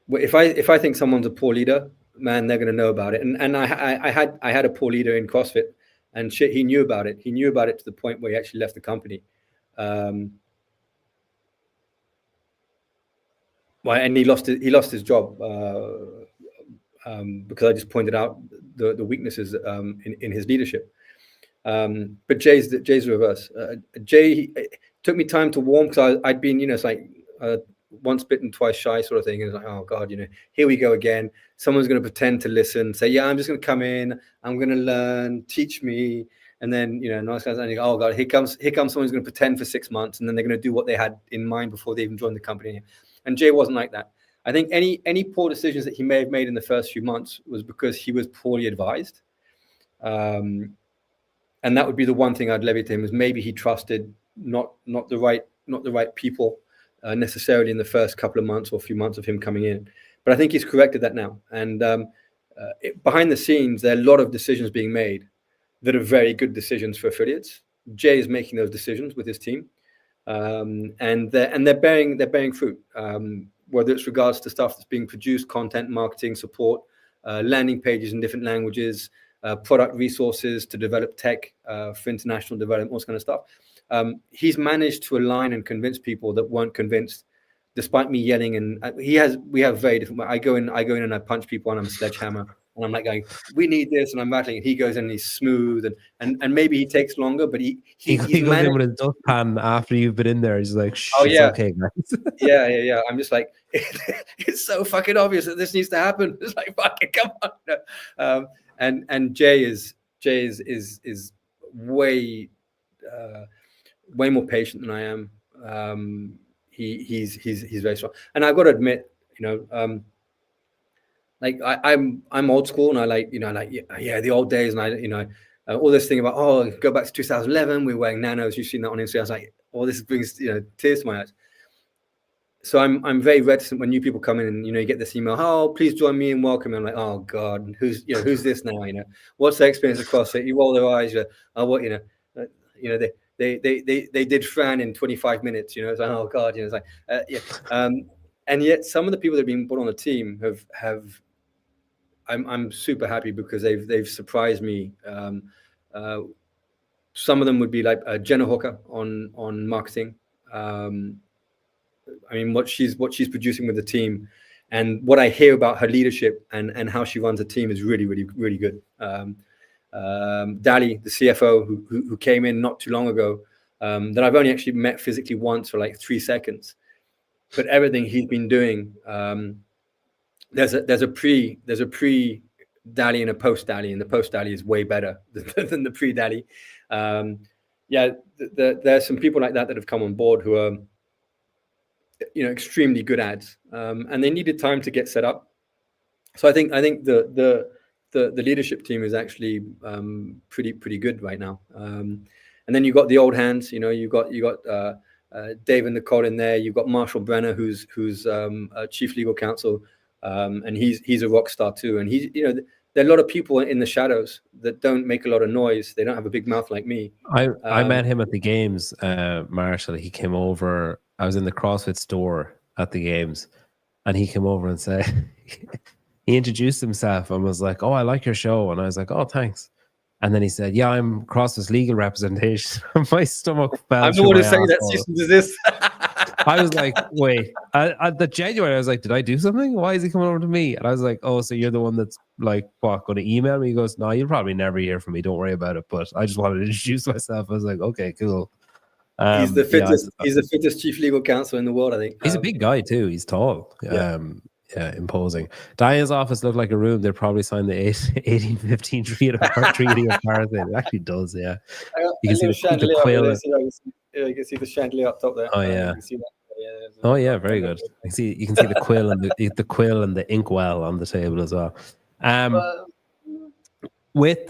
If I think someone's a poor leader, man, they're going to know about it. And I had a poor leader in CrossFit, and shit, he knew about it. He knew about it to the point where he actually left the company. And he lost his job because I just pointed out the weaknesses in his leadership. But Jay's the reverse. Jay, it took me time to warm, because I'd been, it's like once bitten, twice shy sort of thing. And it's like, oh God, here we go again. Someone's going to pretend to listen, say, yeah, I'm just going to come in, I'm going to learn, teach me. And then, nice guys, and you go, oh God, here comes someone who's going to pretend for 6 months, and then they're going to do what they had in mind before they even joined the company. And Jay wasn't like that. I think any poor decisions that he may have made in the first few months was because he was poorly advised. And that would be the one thing I'd levy to him, is maybe he trusted not the right people necessarily in the first couple of months or few months of him coming in. But I think he's corrected that now. And behind the scenes, there are a lot of decisions being made that are very good decisions for affiliates. Jay is making those decisions with his team, and they're bearing fruit. Whether it's regards to stuff that's being produced, content, marketing, support, landing pages in different languages, product resources to develop tech for international development, all this kind of stuff. He's managed to align and convince people that weren't convinced, despite me yelling. And we have very different. I go in and I punch people, and I'm a sledgehammer, and I'm like going, we need this, and I'm rattling. And he goes in and he's smooth, and maybe he takes longer, but he goes in with his dustpan after you've been in there. He's like, oh yeah, okay, guys. yeah. I'm just like, it's so fucking obvious that this needs to happen. It's like, fucking come on. And Jay is way more patient than I am. He's very strong, and I've got to admit, like I'm old school, and I like the old days, and all this thing about go back to 2011, we were wearing nanos. You've seen that on Instagram. I was like, this brings tears to my eyes. So I'm very reticent when new people come in, and you get this email, please join me and welcome me. I'm like, oh God, who's this now? What's their experience of CrossFit? You roll their eyes, they did Fran in 25 minutes. It's like, oh God, it's like and yet some of the people that have been put on the team have I'm super happy, because they've surprised me. Some of them would be like Jenna Hooker on marketing. What she's producing with the team, and what I hear about her leadership and how she runs a team is really, really, really good. Dali, the CFO, who came in not too long ago, that I've only actually met physically once for like 3 seconds, but everything he's been doing, there's a pre Dali and a post Dali, and the post Dali is way better than the pre Dali. There's some people like that have come on board who are extremely good ads, and they needed time to get set up. So I think the leadership team is actually pretty good right now. And then you've got the old hands. You got Dave and Nicole in there. You've got Marshall Brenner, who's chief legal counsel, and he's a rock star too. And there are a lot of people in the shadows that don't make a lot of noise. They don't have a big mouth like me. I met him at the games, Marshall. He came over. I was in the CrossFit store at the games, and he came over and said, he introduced himself and was like, I like your show. And I was like, oh, thanks. And then he said, yeah, I'm CrossFit's legal representation. My stomach fell. I'm the one who's saying that season to this. I was like, wait, at the January, I was like, did I do something? Why is he coming over to me? And I was like, oh, so you're the one that's like, what, going to email me? He goes, no, you'll probably never hear from me. Don't worry about it. But I just wanted to introduce myself. I was like, okay, cool. He's the fittest. He's the fittest chief legal counsel in the world, I think. He's a big guy too. He's tall. Yeah, imposing. Diane's office looked like a room. They'd probably sign the 1815 treaty of Marathon. It actually does. Yeah, you can see the quail. You can see the chandelier up top there. Oh yeah. You can see that. Oh yeah, very good. You can see the quill and the quill and the inkwell on the table as well. With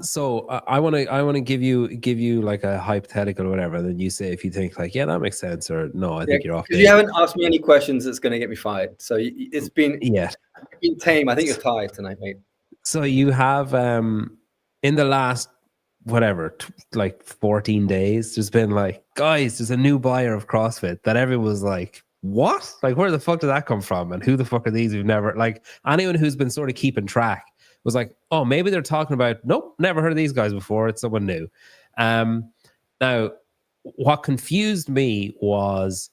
so I want to give you like a hypothetical or whatever, and then you say if you think like, yeah, that makes sense, or no, I think you're off. Because you haven't asked me any questions that's going to get me fired. So it's been tame. I think you're tired tonight, mate. So you have in the last whatever like 14 days, there's been like, guys, there's a new buyer of CrossFit that everyone was like, what? Like, where the fuck did that come from? And who the fuck are these? We've never, like, anyone who's been sort of keeping track was like, oh, maybe they're talking about, nope, never heard of these guys before. It's someone new. Now, what confused me was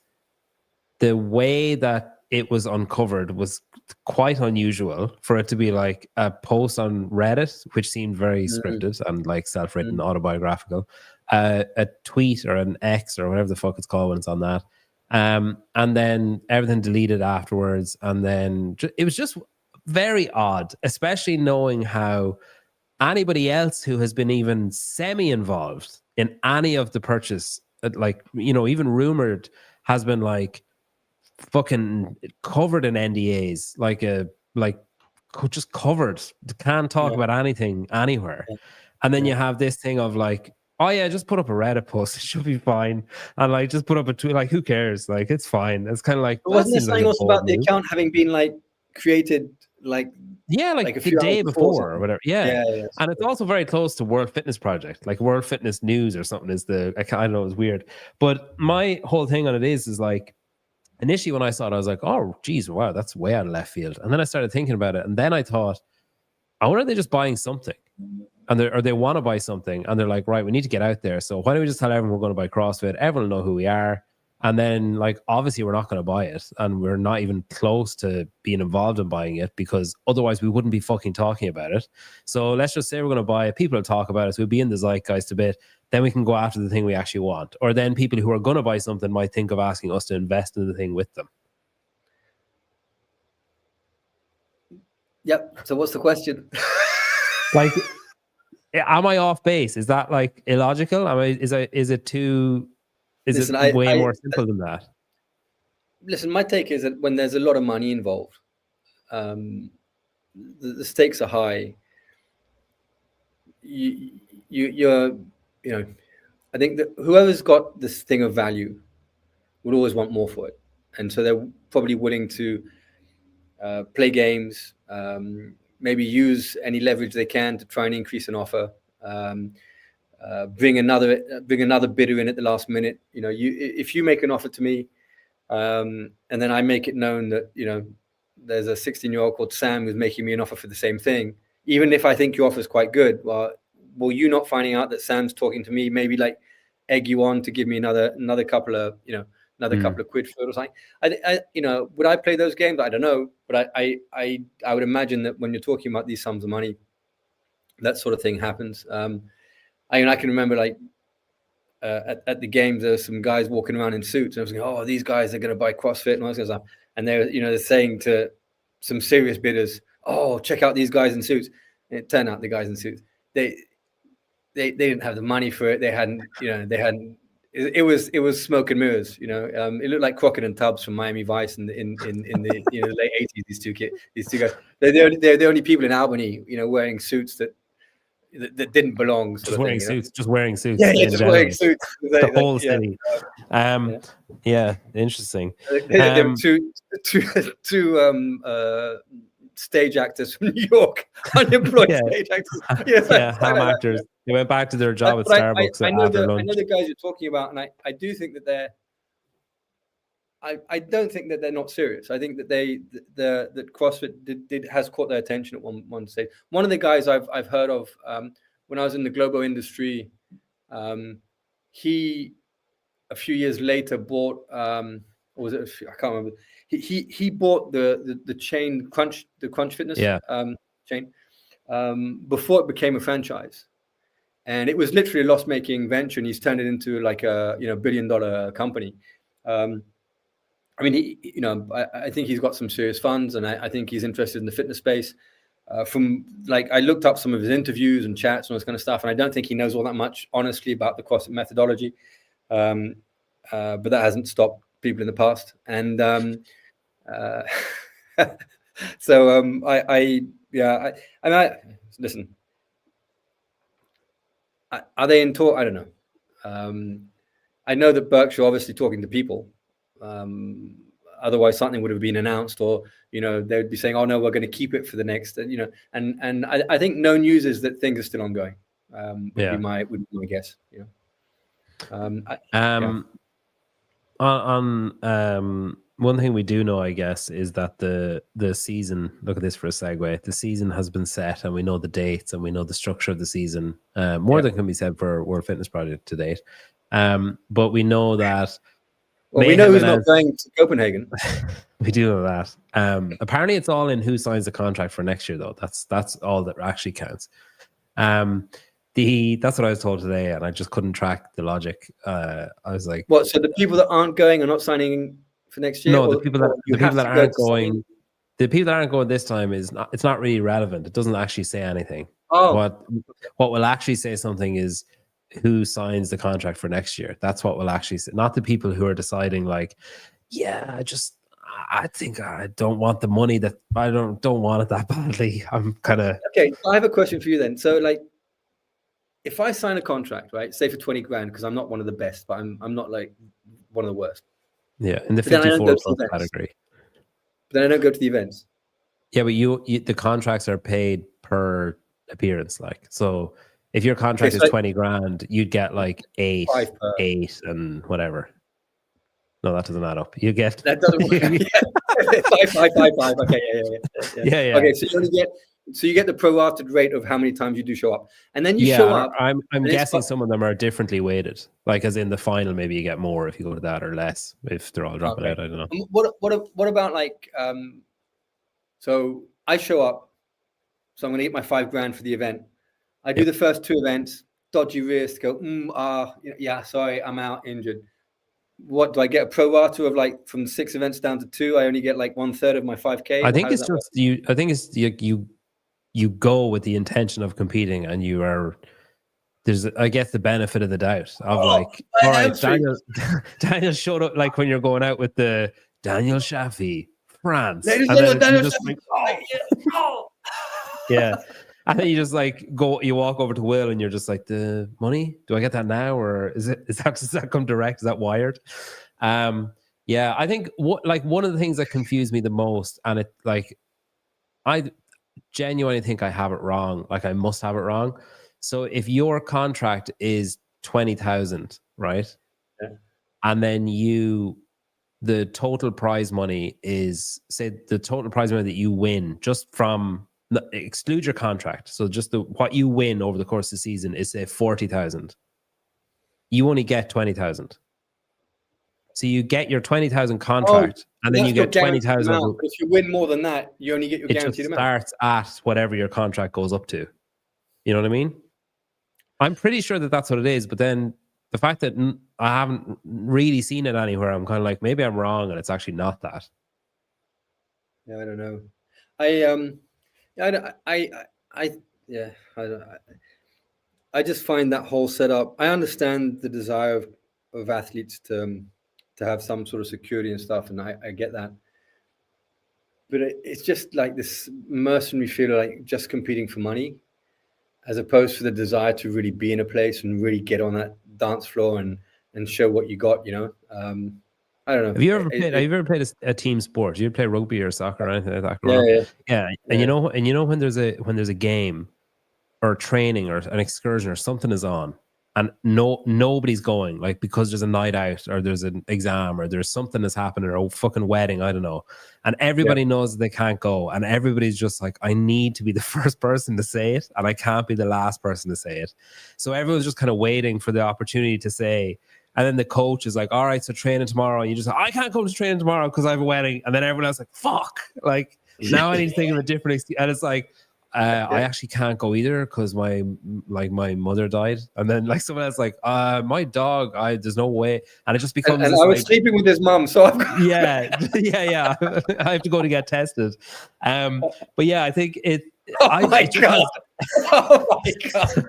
the way that it was uncovered was quite unusual for it to be like a post on Reddit, which seemed very scripted and like self-written, autobiographical, a tweet or an X or whatever the fuck it's called when it's on that. And then everything deleted afterwards. And then it was just very odd, especially knowing how anybody else who has been even semi-involved in any of the purchase, like, you know, even rumored, has been like fucking covered in NDAs, like just covered. Can't talk about anything anywhere. And then you have this thing of like, oh yeah, just put up a Reddit post, it should be fine. And like, just put up a tweet, like, who cares? Like, it's fine. It's kind of like, but wasn't there something also about the account having been like created like a few day before or whatever. Yeah. And it's also very close to World Fitness Project, like World Fitness News or something is I don't know, it's weird. But my whole thing on it is like, initially when I saw it, I was like, oh, geez, wow, that's way out of left field. And then I started thinking about it. And then I thought, I wonder if they're just buying something. And they want to buy something. And they're like, right, we need to get out there. So why don't we just tell everyone we're going to buy CrossFit? Everyone will know who we are. And then, like, obviously we're not going to buy it. And we're not even close to being involved in buying it because otherwise we wouldn't be fucking talking about it. So let's just say we're going to buy it. People will talk about it. So we'll be in the zeitgeist a bit. Then we can go after the thing we actually want. Or then people who are going to buy something might think of asking us to invest in the thing with them. Yep. So what's the question? Like, am I off base? Is that like illogical? Is it way more simple than that? Listen, my take is that when there's a lot of money involved, the stakes are high. You're I think that whoever's got this thing of value would always want more for it, and so they're probably willing to play games, maybe use any leverage they can to try and increase an offer, bring another bidder in at the last minute. You know, if you make an offer to me, and then I make it known that, you know, there's a 16-year-old called Sam who's making me an offer for the same thing, even if I think your offer is quite good, well, you not finding out that Sam's talking to me, maybe like egg you on to give me another couple of, you know, couple of quid for it or something. I you know, would I play those games? I don't know, but I would imagine that when you're talking about these sums of money, that sort of thing happens. I can remember like at the games, there were some guys walking around in suits, and I was like, oh, these guys are going to buy CrossFit and all this kind of stuff. And they're saying to some serious bidders, oh, check out these guys in suits. And it turned out the guys in suits, they didn't have the money for it. They hadn't. It was smoke and mirrors. You know, it looked like Crockett and Tubbs from Miami Vice in the late 80s. These two guys, they're the only people in Albany, you know, wearing suits that didn't belong. Just wearing suits. Yeah, just wearing suits. The whole city. Yeah, interesting. There were two stage actors from New York, unemployed stage actors. Ham actors. They went back to their job at Starbucks after lunch. I know the guys you're talking about, and I do think that they're. I don't think that they're not serious. I think that that CrossFit has caught their attention at one stage. One of the guys I've heard of when I was in the global industry, he a few years later bought or was it I can't remember. He bought the chain Crunch Fitness chain before it became a franchise, and it was literally a loss-making venture, and he's turned it into like a $1 billion company. I mean, I think he's got some serious funds, and I think he's interested in the fitness space. From like, I looked up some of his interviews and chats and all this kind of stuff, and I don't think he knows all that much, honestly, about the CrossFit methodology. but that hasn't stopped people in the past. And so listen. Are they in talk? I don't know. I know that Berkshire are obviously talking to people. Otherwise, something would have been announced, or they would be saying, "Oh no, we're going to keep it for the next." And I think no news is that things are still ongoing. Would be my guess. One thing we do know, I guess, is that the season. Look at this for a segue. The season has been set, and we know the dates, and we know the structure of the season. More than can be said for World Fitness Project to date. But we know that. Well, we know who's not going to Copenhagen. We do know that. Apparently, it's all in who signs the contract for next year, though. That's all that actually counts. That's what I was told today, and I just couldn't track the logic. I was like, "What? So the people that aren't going are not signing for next year?" No, the people that aren't going. The people that aren't going this time it's not really relevant. It doesn't actually say anything. Oh, what will actually say something is who signs the contract for next year. That's what will actually say. Not the people who are deciding like, yeah, I think I don't want the money that I don't want it that badly. I'm kind of okay. I have a question for you then. So like, if I sign a contract, right, say for 20 grand, because I'm not one of the best, but I'm not like one of the worst. Yeah, in the 54 category. But then I don't go to the events. Yeah, but you the contracts are paid per appearance. Like, so if your contract is 20 grand, you'd get like eight and whatever. No, that doesn't add up. You get that doesn't work. 5. Okay, yeah. Okay, so you get the prorated rate of how many times you do show up, and then you show up. I'm guessing some of them are differently weighted. Like, as in the final, maybe you get more if you go to that, or less if they're all dropping out. I don't know. What about like? So I show up, so I'm going to get my 5 grand for the event. I do the first 2 events, dodgy wrist, go, sorry, I'm out, injured. What do I get? A pro rata of like from 6 events down to 2? I only get like 1/3 of my 5K. I think it's just you. I think it's you go with the intention of competing, and I guess the benefit of the doubt of all right, Daniel showed up, like when you're going out with the Daniel Chaffey, France. Yeah. And then you just like you walk over to Will, and you're just like, the money, do I get that now, or does that come direct? Is that wired? I think one of the things that confused me the most, and it like, I genuinely think I have it wrong. Like, I must have it wrong. So if your contract is 20,000, right? Yeah. And then the total prize money is, say, the total prize money that you win just from, exclude your contract. So just what you win over the course of the season is, say, 40,000. You only get 20,000. So you get your 20,000 contract, and then you get 20,000. If you win more than that, you only get your guaranteed amount. It starts at whatever your contract goes up to. You know what I mean? I'm pretty sure that that's what it is, but then the fact that I haven't really seen it anywhere, I'm kind of like, maybe I'm wrong, and it's actually not that. Yeah, I don't know. I just find that whole setup. I understand the desire of athletes to have some sort of security and stuff, and I get that. But it's just like this mercenary feel of like just competing for money, as opposed to the desire to really be in a place and really get on that dance floor and show what you got. I don't know. Have you ever played a team sport? Do you play rugby or soccer or anything like that? Yeah. And you know when there's a game or training or an excursion or something is on, and nobody's going, like, because there's a night out or there's an exam or there's something that's happening, or a fucking wedding, I don't know, and everybody knows they can't go, and everybody's just like, I need to be the first person to say it, and I can't be the last person to say it. So everyone's just kind of waiting for the opportunity to say. And then the coach is like, all right, so training tomorrow. And you just, I can't come to training tomorrow because I have a wedding. And then everyone else is like, fuck. Like, now I need to think of a different excuse. And it's like, I actually can't go either because my mother died. And then like someone else like, my dog, there's no way. And it just becomes. And I was sleeping with his mum, so I've got... yeah. I have to go to get tested. But yeah, I think it. Oh my god!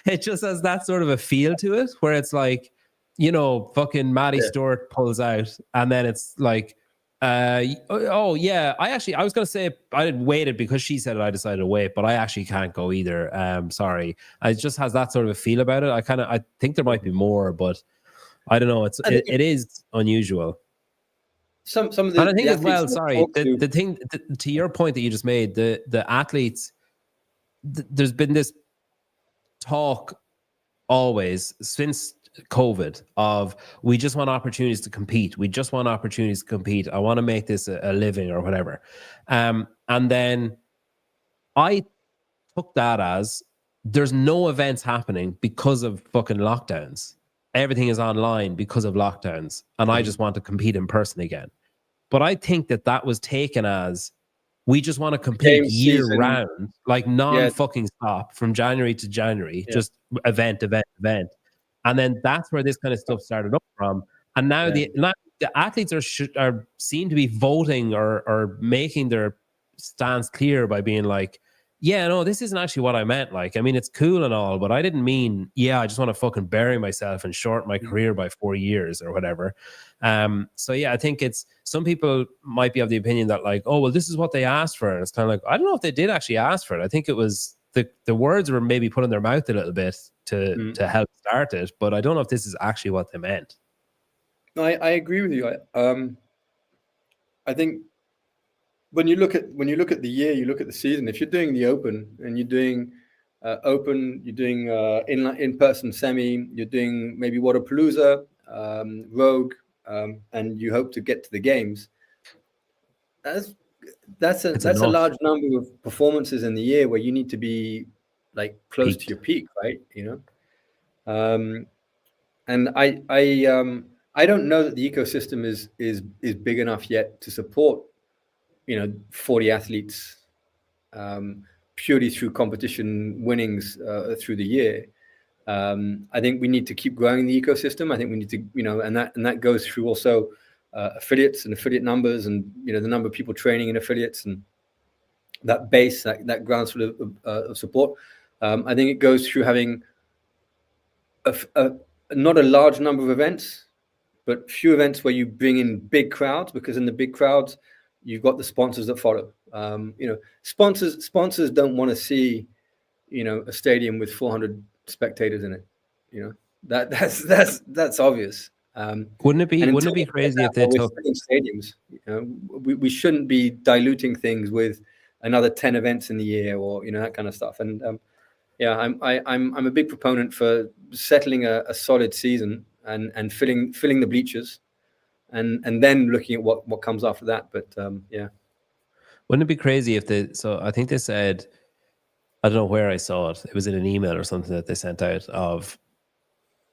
It just has that sort of a feel to it, where it's like, fucking Maddie Stewart pulls out, and then it's like, oh yeah, I was gonna say I waited because she said it, I decided to wait, but I actually can't go either. Sorry, it just has that sort of a feel about it. I think there might be more, but I don't know. It is unusual. Some of and I think as well. Sorry, the thing to your point that you just made, the athletes. There's been this talk always since COVID of we just want opportunities to compete. We just want opportunities to compete. I want to make this a living or whatever. And then I took that as there's no events happening because of fucking lockdowns. Everything is online because of lockdowns. And I just want to compete in person again. But I think that was taken as we just want to compete year round, like non-fucking stop from January to January, just event. And then that's where this kind of stuff started up from. And now the athletes are seem to be voting or making their stance clear by being like, yeah, no, this isn't actually what I meant. Like, I mean, it's cool and all, but I didn't mean, I just want to fucking bury myself and shorten my career by 4 years or whatever. So yeah, I think some people might be of the opinion that like, oh, well, this is what they asked for. And it's kind of like, I don't know if they did actually ask for it. I think it was the words were maybe put in their mouth a little bit to help start it, but I don't know if this is actually what they meant. I agree with you. I think when you look at the year, you look at the season. If you're doing the Open and you're doing in-person semi, you're doing maybe Waterpalooza, Rogue, and you hope to get to the games. That's a large number of performances in the year where you need to be like close to your peak, right? And I don't know that the ecosystem is big enough yet to support 40 athletes purely through competition winnings through the year. I think we need to keep growing the ecosystem. I think we need to, and that goes through also affiliates and affiliate numbers, and the number of people training in affiliates, and that base, that groundswell of support. I think it goes through having not a large number of events, but few events where you bring in big crowds, because in the big crowds you've got the sponsors that follow. Sponsors don't want to see a stadium with 400 spectators in it. That's obvious. Wouldn't it be crazy if they took stadiums? We shouldn't be diluting things with another 10 events in the year, or that kind of stuff. And I'm a big proponent for settling a solid season and filling the bleachers, and then looking at what comes after that. But wouldn't it be crazy if so I think they said, I don't know where I saw it. It was in an email or something that they sent out of,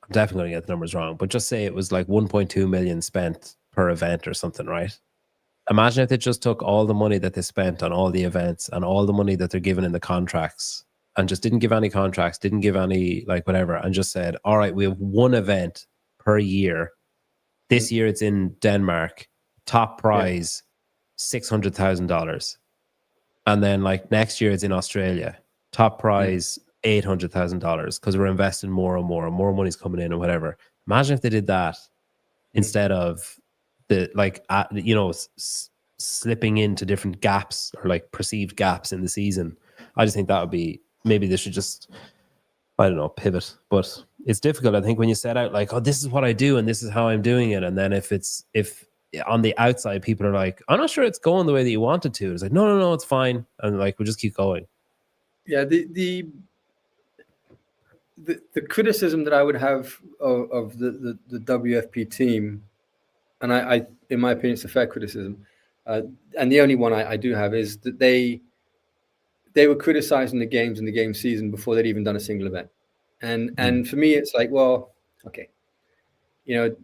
I'm definitely going to get the numbers wrong, but just say it was like 1.2 million spent per event or something, right? Imagine if they just took all the money that they spent on all the events and all the money that they're given in the contracts and just didn't give any contracts, didn't give any like whatever, and just said, all right, we have one event per year. This year it's in Denmark, top prize, $600,000. And then like next year it's in Australia, top prize, $800,000, because we're investing more and more money's coming in and whatever. Imagine if they did that instead of the slipping into different gaps or like perceived gaps in the season. I just think that would be, maybe they should just, I don't know, pivot. But it's difficult, I think, when you set out like, oh, this is what I do and this is how I'm doing it, and then if on the outside people are like, I'm not sure it's going the way that you want it to, it's like, no, it's fine, and like we'll just keep going. Yeah, the criticism that I would have of the WFP team, and I in my opinion it's a fair criticism, and the only one I do have, is that they were criticizing the games and the game season before they'd even done a single event. And for me it's like, well, okay, the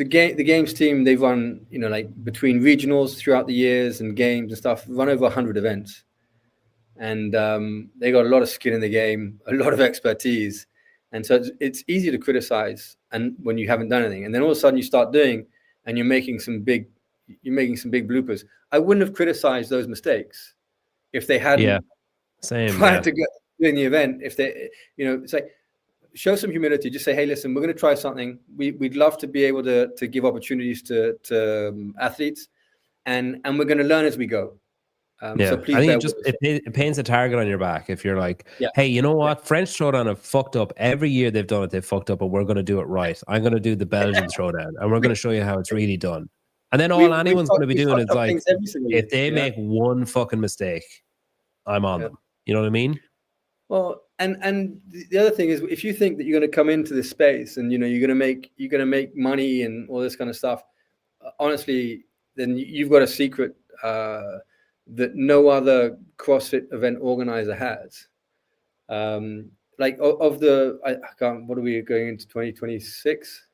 games team, they've run, like between regionals throughout the years and games and stuff, run over 100 events. And they got a lot of skin in the game, a lot of expertise. And so it's easy to criticize, and when you haven't done anything, and then all of a sudden you start doing, and you're making some big bloopers. I wouldn't have criticized those mistakes if they hadn't prior to doing the event. If they, it's like, show some humility. Just say, hey, listen, we're going to try something. We'd love to be able to give opportunities to athletes, and we're going to learn as we go. So please I think bear it just with us. it paints a target on your back if you're like, Yeah. hey, you know what? French Throwdown have fucked up every year they've done it. They've fucked up, but we're going to do it right. I'm going to do the Belgian Throwdown, and we're going to show you how it's really done. And then all anyone's going to be doing is like, if they make one fucking mistake, I'm on them. You know what I mean? Well, and the other thing is, if you think that you're going to come into this space and you're going to make money and all this kind of stuff, honestly, then you've got a secret that no other CrossFit event organizer has. Like of the, I can't. What are we going into 2026?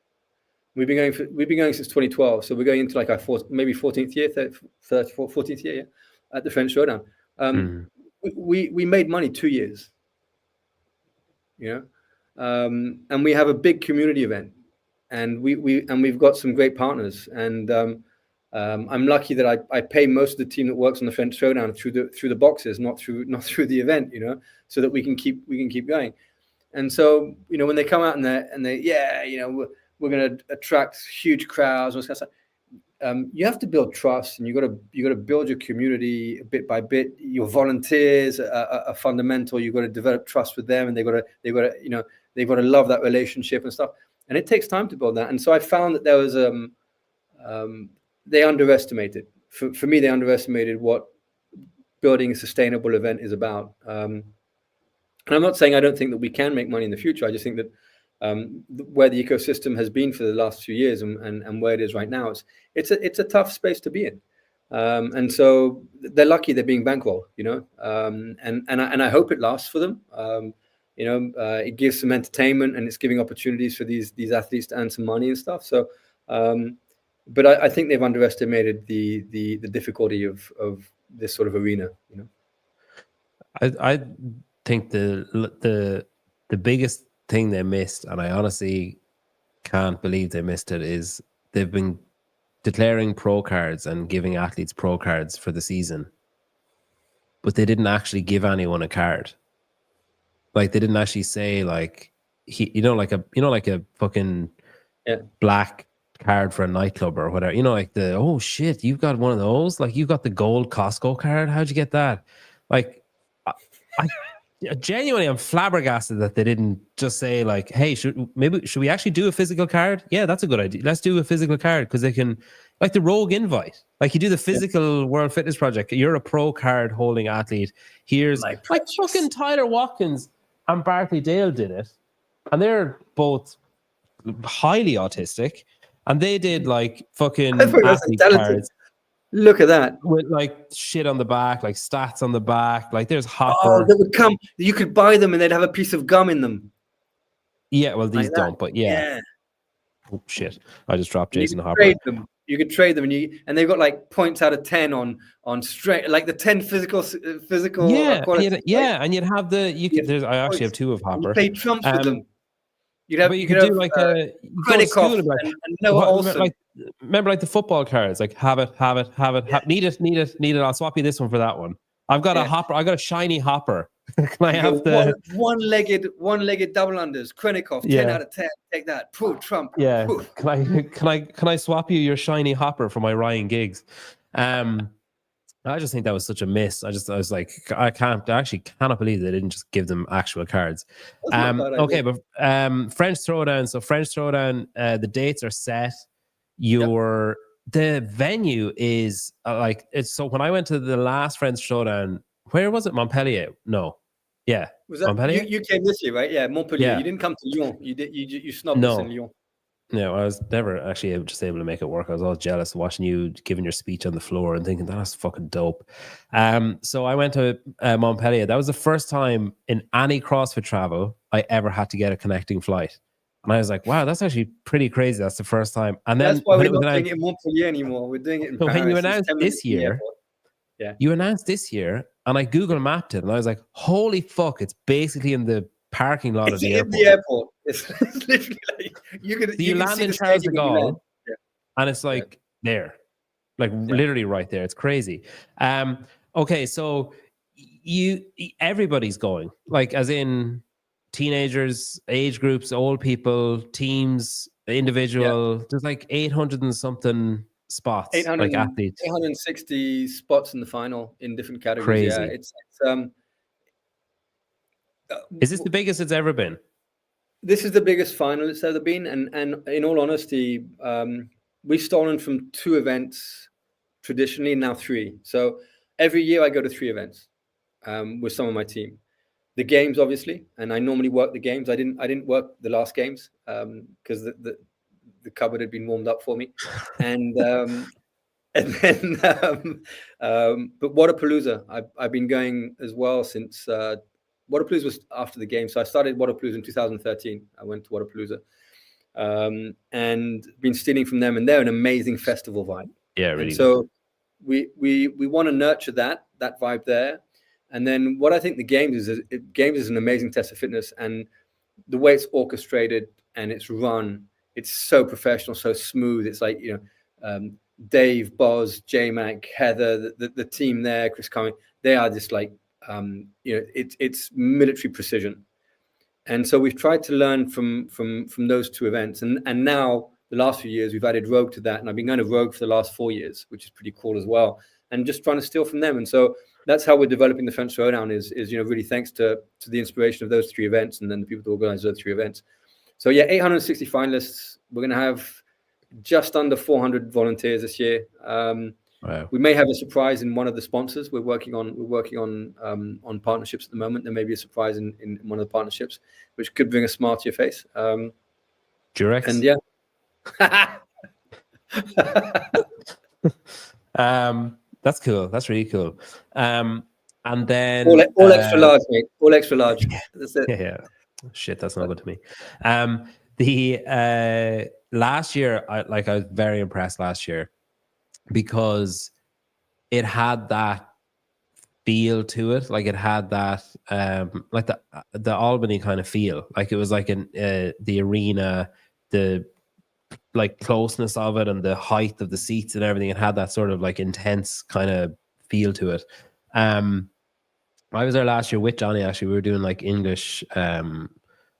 We've been going since 2012, so we're going into like our maybe 14th year, 14th year, at the French Showdown. We made money 2 years. And we have a big community event, and we've got some great partners, and I'm lucky that I pay most of the team that works on the French Showdown through the boxes, not through the event, so that we can keep going. And so when they come out and they we're going to attract huge crowds, you have to build trust, and you got to build your community bit by bit. Your volunteers are fundamental. You've got to develop trust with them, and they've got to love that relationship and stuff. And it takes time to build that. And so I found that there was they underestimated. For me, they underestimated what building a sustainable event is about. And I'm not saying I don't think that we can make money in the future. I just think that where the ecosystem has been for the last few years and where it is right now, it's a tough space to be in. And so they're lucky they're being bankrolled, and I hope it lasts for them. It gives some entertainment, and it's giving opportunities for these athletes to earn some money and stuff. So, but I think they've underestimated the difficulty of this sort of arena. I think the biggest thing they missed, and I honestly can't believe they missed it, is they've been declaring pro cards and giving athletes pro cards for the season, but they didn't actually give anyone a card. Like, they didn't actually say, like, like a fucking black card for a nightclub or whatever, like oh shit, you've got one of those, like, you've got the gold Costco card, how'd you get that? Like, I genuinely, I'm flabbergasted that they didn't just say, like, hey, should we actually do a physical card? Yeah, that's a good idea. Let's do a physical card, because they can, like the Rogue Invite, like you do the physical World Fitness Project. You're a pro card holding athlete. Here's like fucking Tyler Watkins and Barkley Dale did it, and they're both highly autistic, and they did like fucking athlete cards. Look at that. With like shit on the back, like stats on the back. Like there's Hopper. Oh, they would come. You could buy them and they'd have a piece of gum in them. Yeah, well, these like don't, but yeah. Oh, shit. I just dropped Jason Hopper. You could trade them, and they've got like points out of 10 on strength, like the 10 physical. Yeah, and you'd have I actually have two of Hopper. You play trumps with them. You could do like a Krennikov and Noah Olsen. Remember, like the football cards, like have it. Need it. I'll swap you this one for that one. I've got a Hopper. I got a shiny Hopper. Can I have the one-legged double unders? Krennikov, 10 out of 10. Take that. Pooh, Trump. Yeah. Pooh. Can I swap you your shiny Hopper for my Ryan Giggs? I just think that was such a miss. I was like, I actually cannot believe they didn't just give them actual cards. Okay, but French Throwdown. So French Throwdown, the dates are set. The venue is so when I went to the last French Showdown, where was it? Montpellier? No. Yeah. Was that Montpellier? You came this year, right? Yeah, Montpellier. Yeah. You didn't come to Lyon. You snubbed us in Lyon. No, I was never actually able to make it work. I was all jealous watching you giving your speech on the floor and thinking that's fucking dope. So I went to Montpellier. That was the first time in any CrossFit travel I ever had to get a connecting flight. And I was like, wow, that's actually pretty crazy. That's the first time. And then that's why we're not doing it in Montpellier anymore. We're doing it in Paris. When you announced this year, you announced this year, and I Google mapped it, and I was like, holy fuck, it's basically in the parking lot of the airport. It's in the airport. It's literally like you land in Charles de Gaulle, and it's like there, like literally right there. It's crazy. Okay, so everybody's going, like, as in teenagers, age groups, old people, teams, individual. There's like 800 and something spots, 800, like athletes. 860 spots in the final in different categories. Crazy. Yeah, it's Is this the biggest it's ever been? this is the biggest final it's ever been, and in all honesty, we've stolen from 2 events traditionally, now 3. So every year I go to 3 events with some of my team. The games, obviously, and I normally work the games. I didn't work the last games because the cupboard had been warmed up for me, and then but Waterpalooza, I've been going as well since Waterpalooza was after the game. So I started Waterpalooza in 2013. I went to Waterpalooza and been stealing from them, and they're an amazing festival vibe. Yeah, really. And so we want to nurture that vibe there. And then what I think the games is an amazing test of fitness, and the way it's orchestrated and it's run, it's so professional, so smooth. It's like, Dave, Boz, J-Mac, Heather, the team there, Chris Cumming, they are just like, it's military precision. And so we've tried to learn from those 2 events. And now the last few years, we've added Rogue to that. And I've been going to Rogue for the last 4 years, which is pretty cool as well. And just trying to steal from them. And so that's how we're developing the French Throwdown is really thanks to the inspiration of those 3 events and then the people who organize those 3 events. So yeah, 860 finalists. We're going to have just under 400 volunteers this year. Wow. We may have a surprise in one of the sponsors. We're working on partnerships at the moment. There may be a surprise in one of the partnerships, which could bring a smile to your face. Durex. And yeah. That's cool. That's really cool. And then all extra large, mate. All extra large. That's it. Yeah. Shit, that's not good to me. The last year, I was very impressed last year because it had that feel to it. Like it had that like the Albany kind of feel. Like it was like in the arena, the like closeness of it and the height of the seats and everything. It had that sort of like intense kind of feel to it. I was there last year with Johnny. Actually, we were doing like English. I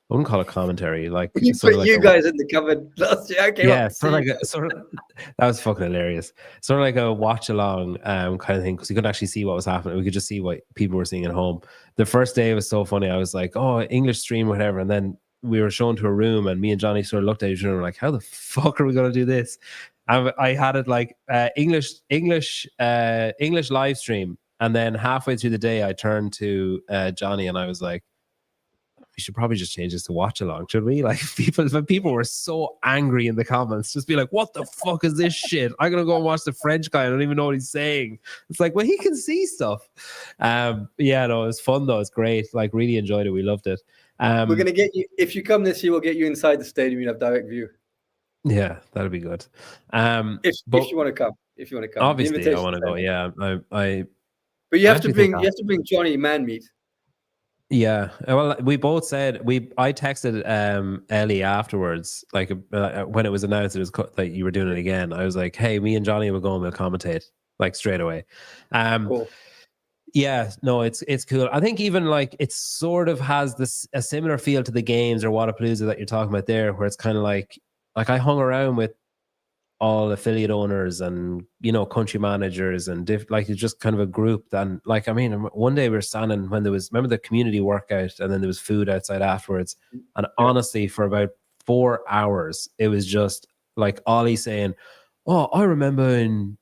wouldn't call it commentary. Like you put like you guys in the cupboard last year. Yeah, that was fucking hilarious. Sort of like a watch along kind of thing, because you couldn't actually see what was happening. We could just see what people were seeing at home. The first day was so funny. I was like, "Oh, English stream, whatever," and then we were shown to a room, and me and Johnny sort of looked at each other and were like, "How the fuck are we going to do this?" And I had it like English live stream. And then halfway through the day, I turned to Johnny and I was like, "We should probably just change this to watch along, should we?" Like people were so angry in the comments, just be like, "What the fuck is this shit? I'm gonna go and watch the French guy. I don't even know what he's saying." It's like, well, he can see stuff. Yeah, no, it was fun though. It's great. Like, really enjoyed it. We loved it. We're gonna get you, if you come this year, we'll get you inside the stadium. You have direct view. Yeah, that'll be good. If you want to come, obviously I want to go. Yeah, But you have to bring Johnny man meat. Yeah, well, we both said I texted Ellie afterwards, like when it was announced it was like you were doing it again. I was like, "Hey, me and Johnny will go and we'll commentate like straight away." Cool. Yeah, no, it's cool. I think even like it sort of has a similar feel to the games or Waterpalooza that you're talking about there, where it's kind of like I hung around with all affiliate owners and country managers and like it's just kind of a group. And like, I mean, one day we were standing when there was, remember the community workout, and then there was food outside afterwards, and honestly for about 4 hours it was just like Ollie saying, "Oh, I remember in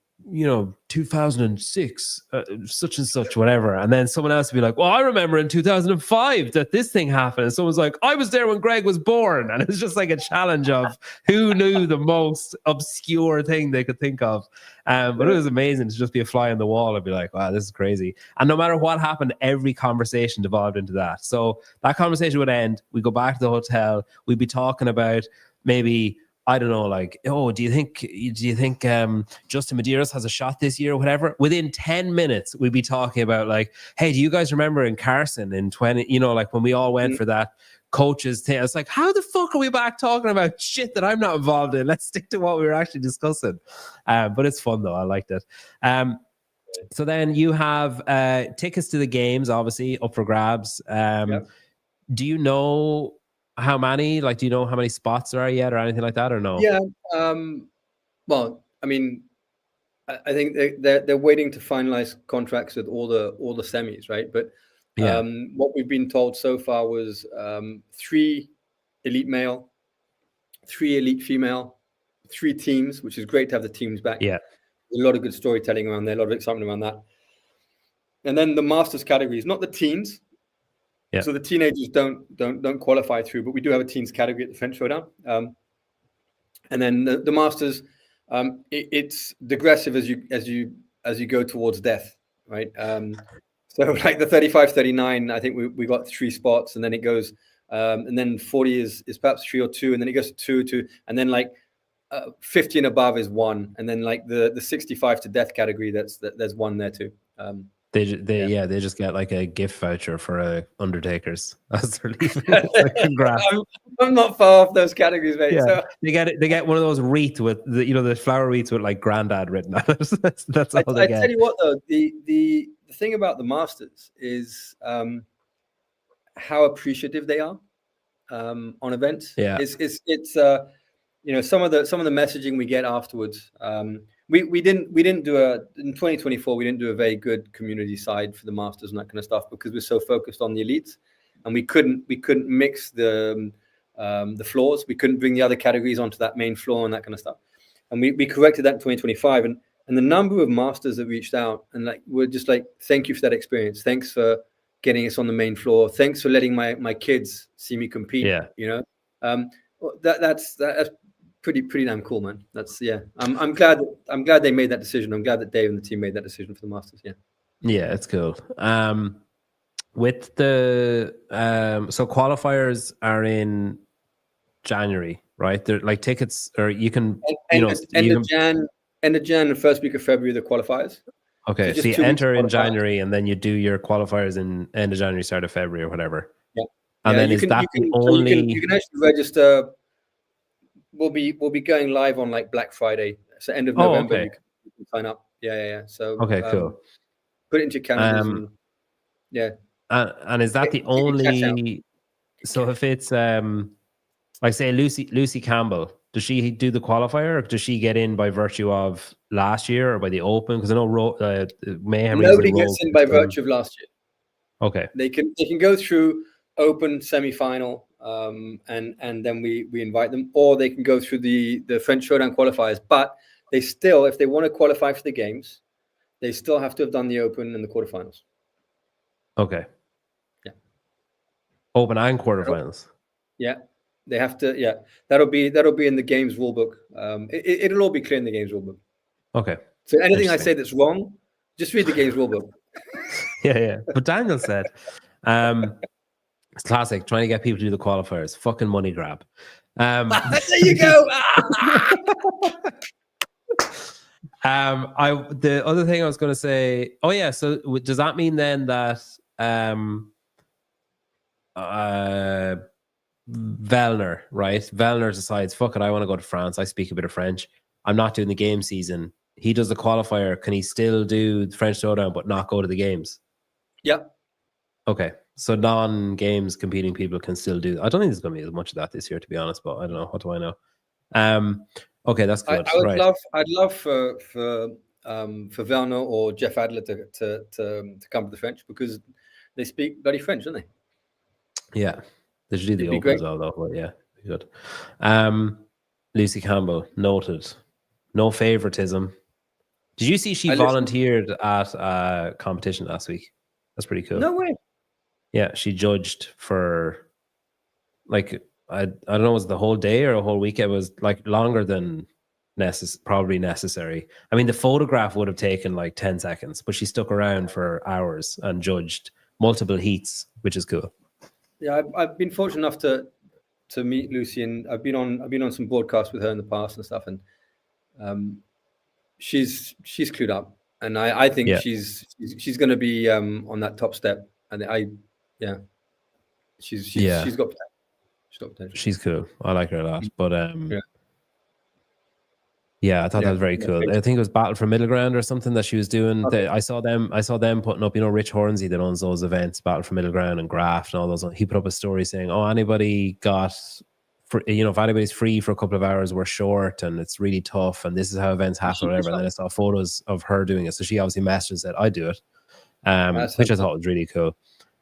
2006 such and such, whatever," and then someone else would be like, "Well, I remember in 2005 that this thing happened," and someone's like, "I was there when Greg was born," and it was just like a challenge of who knew the most obscure thing they could think of. But it was amazing to just be a fly on the wall and be like, "Wow, this is crazy." And no matter what happened, every conversation devolved into that. So that conversation would end, we go back to the hotel, we'd be talking about maybe, I don't know, like, "Oh, do you think Justin Medeiros has a shot this year or whatever?" Within 10 minutes, we'd be talking about like, "Hey, do you guys remember in Carson in 20, like when we all went for that coaches thing?" It's like, how the fuck are we back talking about shit that I'm not involved in? Let's stick to what we were actually discussing. But it's fun though. I liked it. So then you have tickets to the games, obviously up for grabs. Do you know how many? Like, do you know how many spots there are yet, or anything like that, or no? Yeah. Well, I mean, I think they're waiting to finalize contracts with all the semis, right? But Yeah. what we've been told so far was 3 elite male, 3 elite female, 3 teams, which is great to have the teams back. Yeah. There's a lot of good storytelling around there, a lot of excitement around that. And then the masters categories, not the teens. Yeah. So the teenagers don't qualify through, but we do have a teens category at the French Showdown. And then the masters, it's digressive as you go towards death, right? So like the 35, 39, I think we got 3 spots, and then it goes, and then 40 is perhaps 3 or 2, and then it goes to 2, and then like 50 and above is 1, and then like the 65 to death category, there's 1 there too. They just get like a gift voucher for a Undertaker's as they're leaving. Like, congrats. I'm not far off those categories, mate. Yeah. So They get one of those wreaths with the flower wreaths with like granddad written on it. That's all they I get. tell you what, though, the thing about the Masters is how appreciative they are on events. Yeah. It's some of the messaging we get afterwards. We didn't do in 2024. We didn't do a very good community side for the Masters and that kind of stuff because we're so focused on the elites, and we couldn't mix the floors. We couldn't bring the other categories onto that main floor and that kind of stuff. And we corrected that in 2025. And the number of Masters that reached out and like we're just like, thank you for that experience. Thanks for getting us on the main floor. Thanks for letting my kids see me compete. Yeah. That's pretty damn cool, man. I'm glad they made that decision. I'm glad that Dave and the team made that decision for the Masters. Yeah, it's cool. With the so qualifiers are in January, right? They're like tickets, or you can end of Jan and first week of February the qualifiers. Okay, so you enter in January and then you do your qualifiers in end of January, start of February, or whatever. Yeah, and then you can actually register. We'll be going live on like Black Friday, so end of November. Okay. You can sign up. Yeah. So okay, cool. Put it into your calendars. And is that the only? So if it's like say Lucy Campbell, does she do the qualifier, or does she get in by virtue of last year or by the Open? Because I know Mayhem. Nobody gets in by virtue of last year. Okay. They can go through Open semi-final, and then we invite them, or they can go through the French Showdown qualifiers. But they still, if they want to qualify for the games, they still have to have done the Open and the quarterfinals. Okay. Yeah. Open and quarterfinals. Yeah. They have to. Yeah, that'll be in the games rulebook. It'll all be clear in the games rulebook. Okay. So anything I say that's wrong, just read the games rulebook. Yeah. But Daniel said, it's classic trying to get people to do the qualifiers. Fucking money grab. There you go. The other thing I was going to say. Oh yeah. So does that mean then that Vellner, right? Vellner decides, fuck it, I want to go to France. I speak a bit of French. I'm not doing the game season. He does the qualifier. Can he still do the French Showdown but not go to the games? Yep. Okay. So non-games competing people can still do that. I don't think there's going to be as much of that this year, to be honest, but I don't know. What do I know? Okay, that's good. I'd love for Vellner or Jeff Adler to come to the French because they speak bloody French, don't they? Yeah. They should do the Open as well, though. But yeah, good. Lucy Campbell, noted. No favoritism. Did you see she volunteered at a competition last week? That's pretty cool. No way. Yeah, she judged for like I don't know, was it the whole day or a whole week? It was like longer than probably necessary. I mean, the photograph would have taken like 10 seconds, but she stuck around for hours and judged multiple heats, which is cool. Yeah, I've been fortunate enough to meet Lucy, and I've been on some broadcasts with her in the past and stuff, and she's clued up, and I think she's going to be on that top step, and she's got potential. She's cool. I like her a lot, but Yeah, I thought that was very cool. I think it was Battle for Middle Ground or something that she was doing. Okay. I saw them putting up, Rich Hornsey that owns those events, Battle for Middle Ground and Graft and all those. He put up a story saying, oh, anybody got, if anybody's free for a couple of hours, we're short and it's really tough and this is how events happen or whatever. And then I saw photos of her doing it. So she obviously messaged and said, I do it, which I thought was really cool.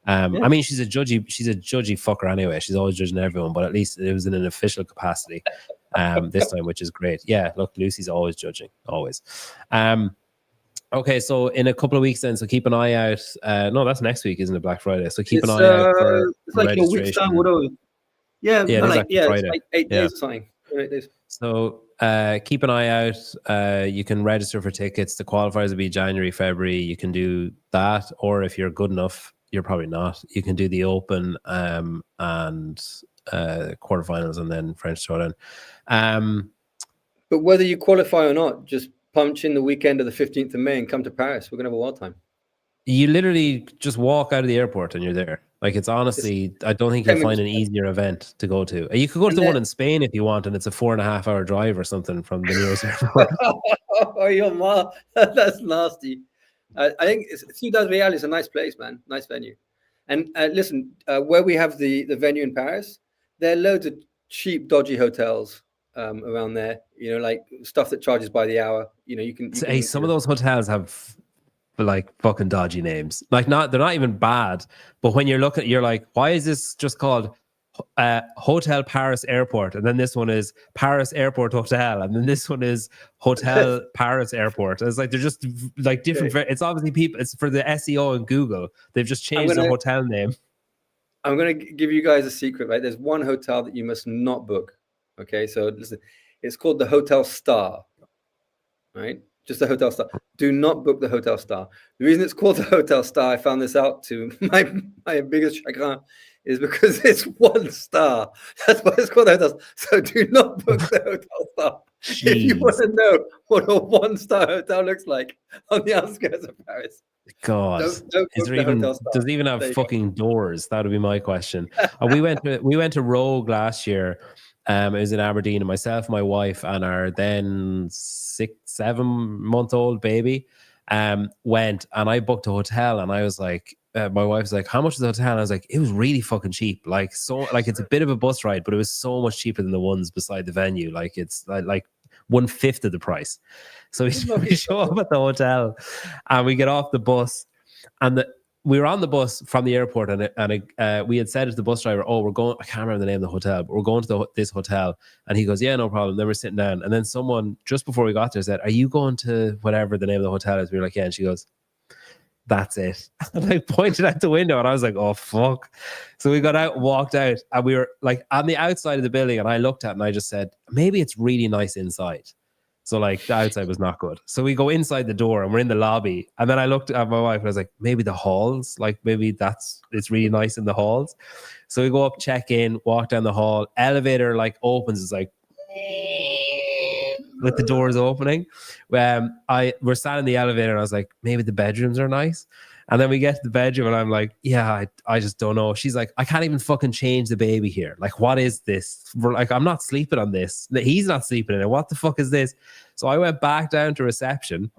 I mean, she's a judgy fucker anyway. She's always judging everyone, but at least it was in an official capacity this time, which is great. Yeah, look, Lucy's always judging, always. Okay, so in a couple of weeks then, so keep an eye out. No, that's next week, isn't it? Black Friday. So keep an eye out for it's like a week's time, whatever. Yeah, it's like 8 days or something. 8 days. So keep an eye out. You can register for tickets. The qualifiers will be January, February. You can do that, or if you're good enough, you're probably not. You can do the Open and quarterfinals and then French Showdown. But whether you qualify or not, just punch in the weekend of the 15th of May and come to Paris. We're going to have a wild time. You literally just walk out of the airport and you're there. Like, it's honestly, I don't think you'll find an easier event to go to. You could go to the one in Spain if you want, and it's a 4.5 hour drive or something from the nearest airport. Oh, your ma, that's nasty. I think Ciudad Real is a nice place, man. Nice venue. And listen, where we have the venue in Paris, there are loads of cheap, dodgy hotels around there. Like stuff that charges by the hour. You can. Some of those hotels have like fucking dodgy names. Like they're not even bad, but when you're looking, you're like, why is this just called Hotel Paris Airport? And then this one is Paris Airport Hotel, and then this one is Hotel Paris Airport. It's like they're just like different. It's obviously people. It's for the SEO and Google. They've just changed the hotel name. I'm gonna give you guys a secret, right? There's one hotel that you must not book. Okay, so listen, it's called the Hotel Star, right? Just the Hotel Star. Do not book the Hotel Star. The reason it's called the Hotel Star, I found this out to my biggest chagrin, is because it's 1 star. That's why it's called the Hotel Star. So do not book the Hotel Star. Jeez. If you want to know what a 1-star hotel looks like on the outskirts of Paris. God, does it even have fucking doors? That would be my question. We went to Rogue last year. It was in Aberdeen, and myself, my wife, and our then 6-7 month old baby went, and I booked a hotel, and I was like, my wife's like, how much is the hotel? And I was like, it was really fucking cheap. Like, so, like, it's a bit of a bus ride, but it was so much cheaper than the ones beside the venue. Like, it's like 1/5 of the price. So we show up at the hotel, and we get off the bus, and we were on the bus from the airport, and we had said to the bus driver, oh, we're going, I can't remember the name of the hotel, but we're going to this hotel. And he goes, yeah, no problem. Then we're sitting down. And then someone, just before we got there, said, are you going to whatever the name of the hotel is? We were like, yeah. And she goes, that's it. And I pointed out the window, and I was like, oh, fuck. So we got out, walked out, and we were like on the outside of the building, and I looked at it, and I just said, maybe it's really nice inside. So like the outside was not good. So we go inside the door and we're in the lobby. And then I looked at my wife and I was like, maybe the halls, like maybe it's really nice in the halls. So we go up, check in, walk down the hall, elevator like opens, it's like with the doors opening. We're sat in the elevator and I was like, maybe the bedrooms are nice. And then we get to the bedroom and I'm like, yeah, I just don't know. She's like, I can't even fucking change the baby here. Like, what is this? We're like, I'm not sleeping on this. He's not sleeping in it. What the fuck is this? So I went back down to reception,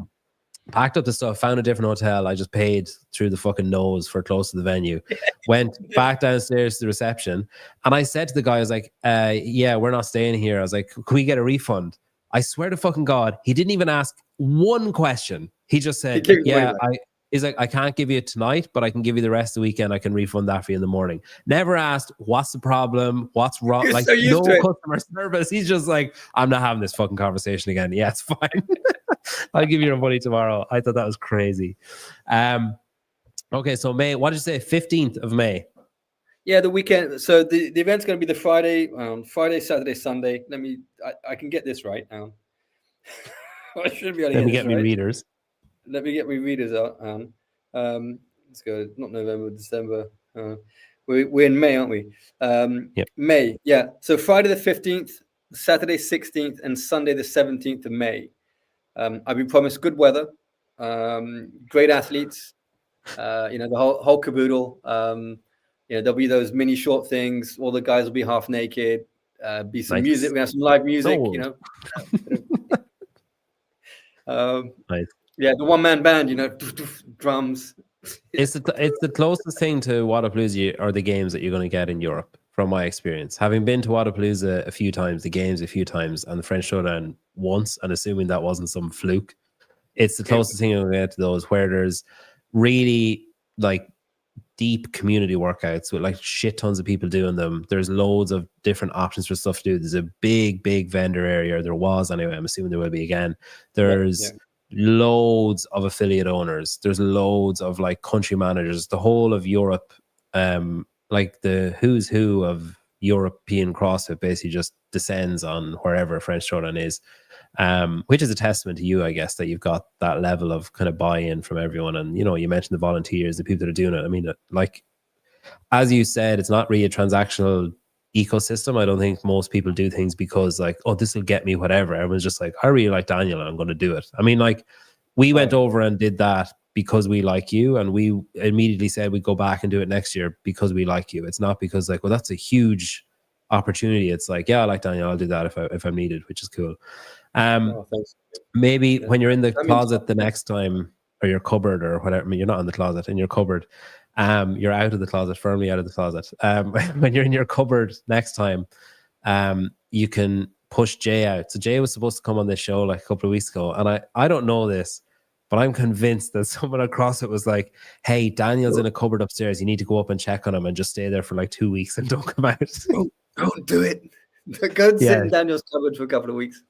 packed up the stuff, found a different hotel. I just paid through the fucking nose for close to the venue. Went back downstairs to the reception. And I said to the guy, I was like, yeah, we're not staying here. I was like, can we get a refund? I swear to fucking God, he didn't even ask one question. He just said, yeah, he's like, I can't give you it tonight, but I can give you the rest of the weekend. I can refund that for you in the morning. Never asked, what's the problem? What's wrong? You're like, so no customer service. He's just like, I'm not having this fucking conversation again. Yeah, it's fine. I'll give you your money tomorrow. I thought that was crazy. Okay, so May, what did you say? 15th of May. Yeah, the weekend. So the event's going to be the Friday, Saturday, Sunday. I can get this right now. I should be able to Let me get me readers. Let me get my readers out. Let's go. Not November, December. We're in May, aren't we? Yep. May. Yeah. So Friday the 15th, Saturday 16th, and Sunday the 17th of May. I've been promised good weather, great athletes. The whole caboodle. There'll be those mini short things. All the guys will be half naked. Be some music. We have some live music. Nice. Yeah, the one-man band, drums. It's the closest thing to Wadapalooza or the games that you're going to get in Europe, from my experience. Having been to Wadapalooza a few times, the games a few times, and the French Showdown once, and assuming that wasn't some fluke, it's the closest thing you're going to get to those, where there's really like deep community workouts with like shit tons of people doing them. There's loads of different options for stuff to do. There's a big vendor area. There was, anyway. I'm assuming there will be again. There's loads of affiliate owners. There's loads of like country managers. The whole of Europe, like the who's who of European CrossFit basically just descends on wherever French Showdown is, which is a testament to you, I guess, that you've got that level of kind of buy-in from everyone. And, you mentioned the volunteers, the people that are doing it. I mean, like, as you said, it's not really a transactional ecosystem. I don't think most people do things because like, oh, this will get me whatever. Everyone's just like, I really like Daniel and I'm going to do it. I mean, like, we went over and did that because we like you, and we immediately said we'd go back and do it next year because we like you. It's not because like, well, that's a huge opportunity. It's like, yeah, I like Daniel, I'll do that if I'm needed, which is cool. Maybe when you're in the closet the next time, or your cupboard or whatever. I mean, you're not in the closet, in your cupboard. You're out of the closet, firmly out of the closet. When you're in your cupboard next time, you can push Jay out. So Jay was supposed to come on this show like a couple of weeks ago, and I don't know this, but I'm convinced that someone across it was like, hey, Daniel's in a cupboard upstairs. You need to go up and check on him and just stay there for like 2 weeks and don't come out. Don't do it. Go and sit in Daniel's cupboard for a couple of weeks.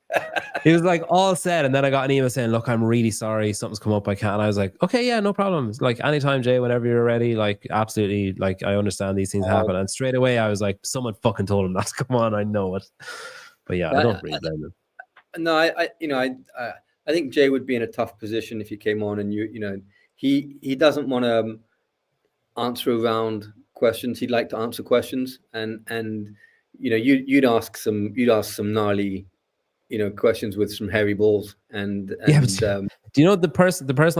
It was like all said, and then I got an email saying, look, I'm really sorry, something's come up, I can't. And I was like, okay, yeah, no problem. Like, anytime, Jay, whenever you're ready, like, absolutely, like, I understand these things happen. And straight away I was like, someone fucking told him not to come on, I know it. But yeah, I don't really blame him. No, I think Jay would be in a tough position if he came on, and he doesn't want to answer around questions. He'd like to answer questions, and you'd ask some gnarly questions with some hairy balls, and do you know the person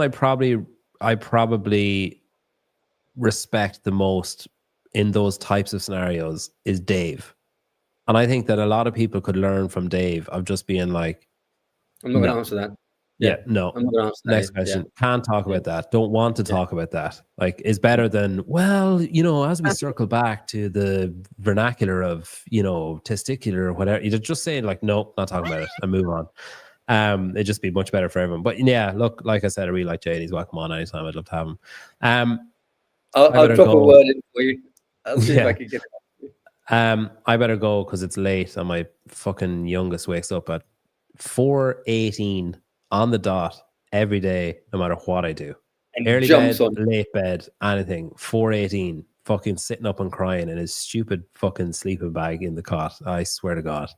I probably respect the most in those types of scenarios is Dave. And I think that a lot of people could learn from Dave of just being like, I'm not going to answer that. No. I'm not going to answer that. Next question. Can't talk about that. Don't want to talk about that. Like, is better than, well, as we circle back to the vernacular of, testicular or whatever, you just say like, no, not talking about it, and move on. It'd just be much better for everyone. But yeah, look, like I said, I really like Jay. He's welcome on anytime. I'd love to have him. I'll drop a word in for you. I'll see if I can get it. I better go because it's late, and my fucking youngest wakes up at 4:18 on the dot every day, no matter what I do. And early bed, late bed, anything. 4:18, fucking sitting up and crying in his stupid fucking sleeping bag in the cot. I swear to God.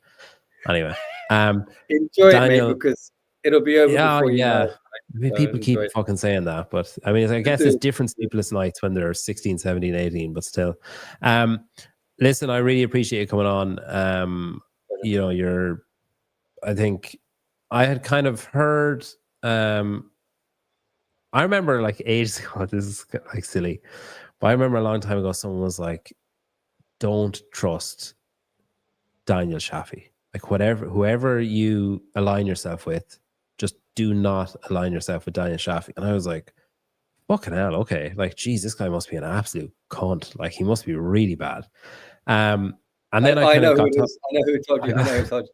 Anyway, enjoy Daniel, it, mate, because it'll be over before you know. I mean, people keep fucking saying that, but I mean, I guess it's different sleepless nights when they're 16, 17, 18, but still. Listen, I really appreciate you coming on. I think I had kind of heard, I remember like ages ago, this is like silly, but I remember a long time ago, someone was like, don't trust Daniel Chaffey. Like, whoever you align yourself with, just do not align yourself with Daniel Chaffey. And I was like, fucking hell, okay. Like, geez, this guy must be an absolute cunt. Like, he must be really bad. And then I know who told you.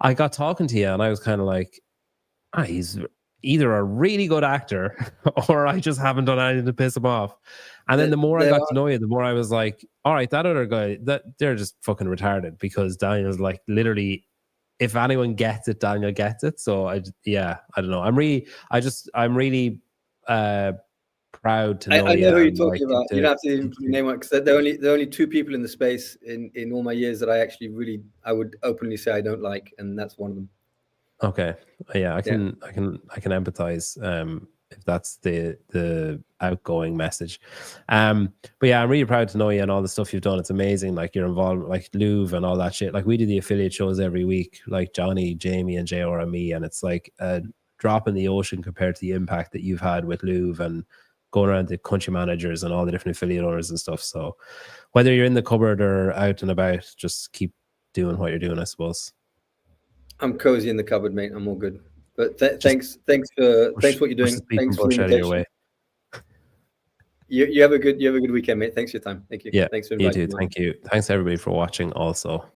I got talking to you, and I was kind of like, he's either a really good actor or I just haven't done anything to piss him off. And then the more I got to know you, the more I was like, all right, that other guy, they're just fucking retarded, because Daniel's like, literally, if anyone gets it, Daniel gets it. So I don't know. I'm really proud to know. I know who you're talking about. You don't have to name one, because there are only two people in the space in all my years that I would openly say I don't like, and that's one of them. Okay, yeah, I can empathize if that's the outgoing message. But yeah, I'm really proud to know you and all the stuff you've done. It's amazing. Like, you're involved, like Louvre and all that shit. Like, we do the affiliate shows every week, like Johnny, Jamie, and JR and me, and it's like a drop in the ocean compared to the impact that you've had with Louvre and going around the country managers and all the different affiliate owners and stuff. So whether you're in the cupboard or out and about, just keep doing what you're doing, I suppose. I'm cozy in the cupboard, mate. I'm all good. But thanks for what you're doing. Thanks for the out of your invitation. way. You have a good weekend, mate. Thanks for your time. Thank you. Yeah, Thanks for you inviting too. me on. Thank you. Thanks everybody for watching also.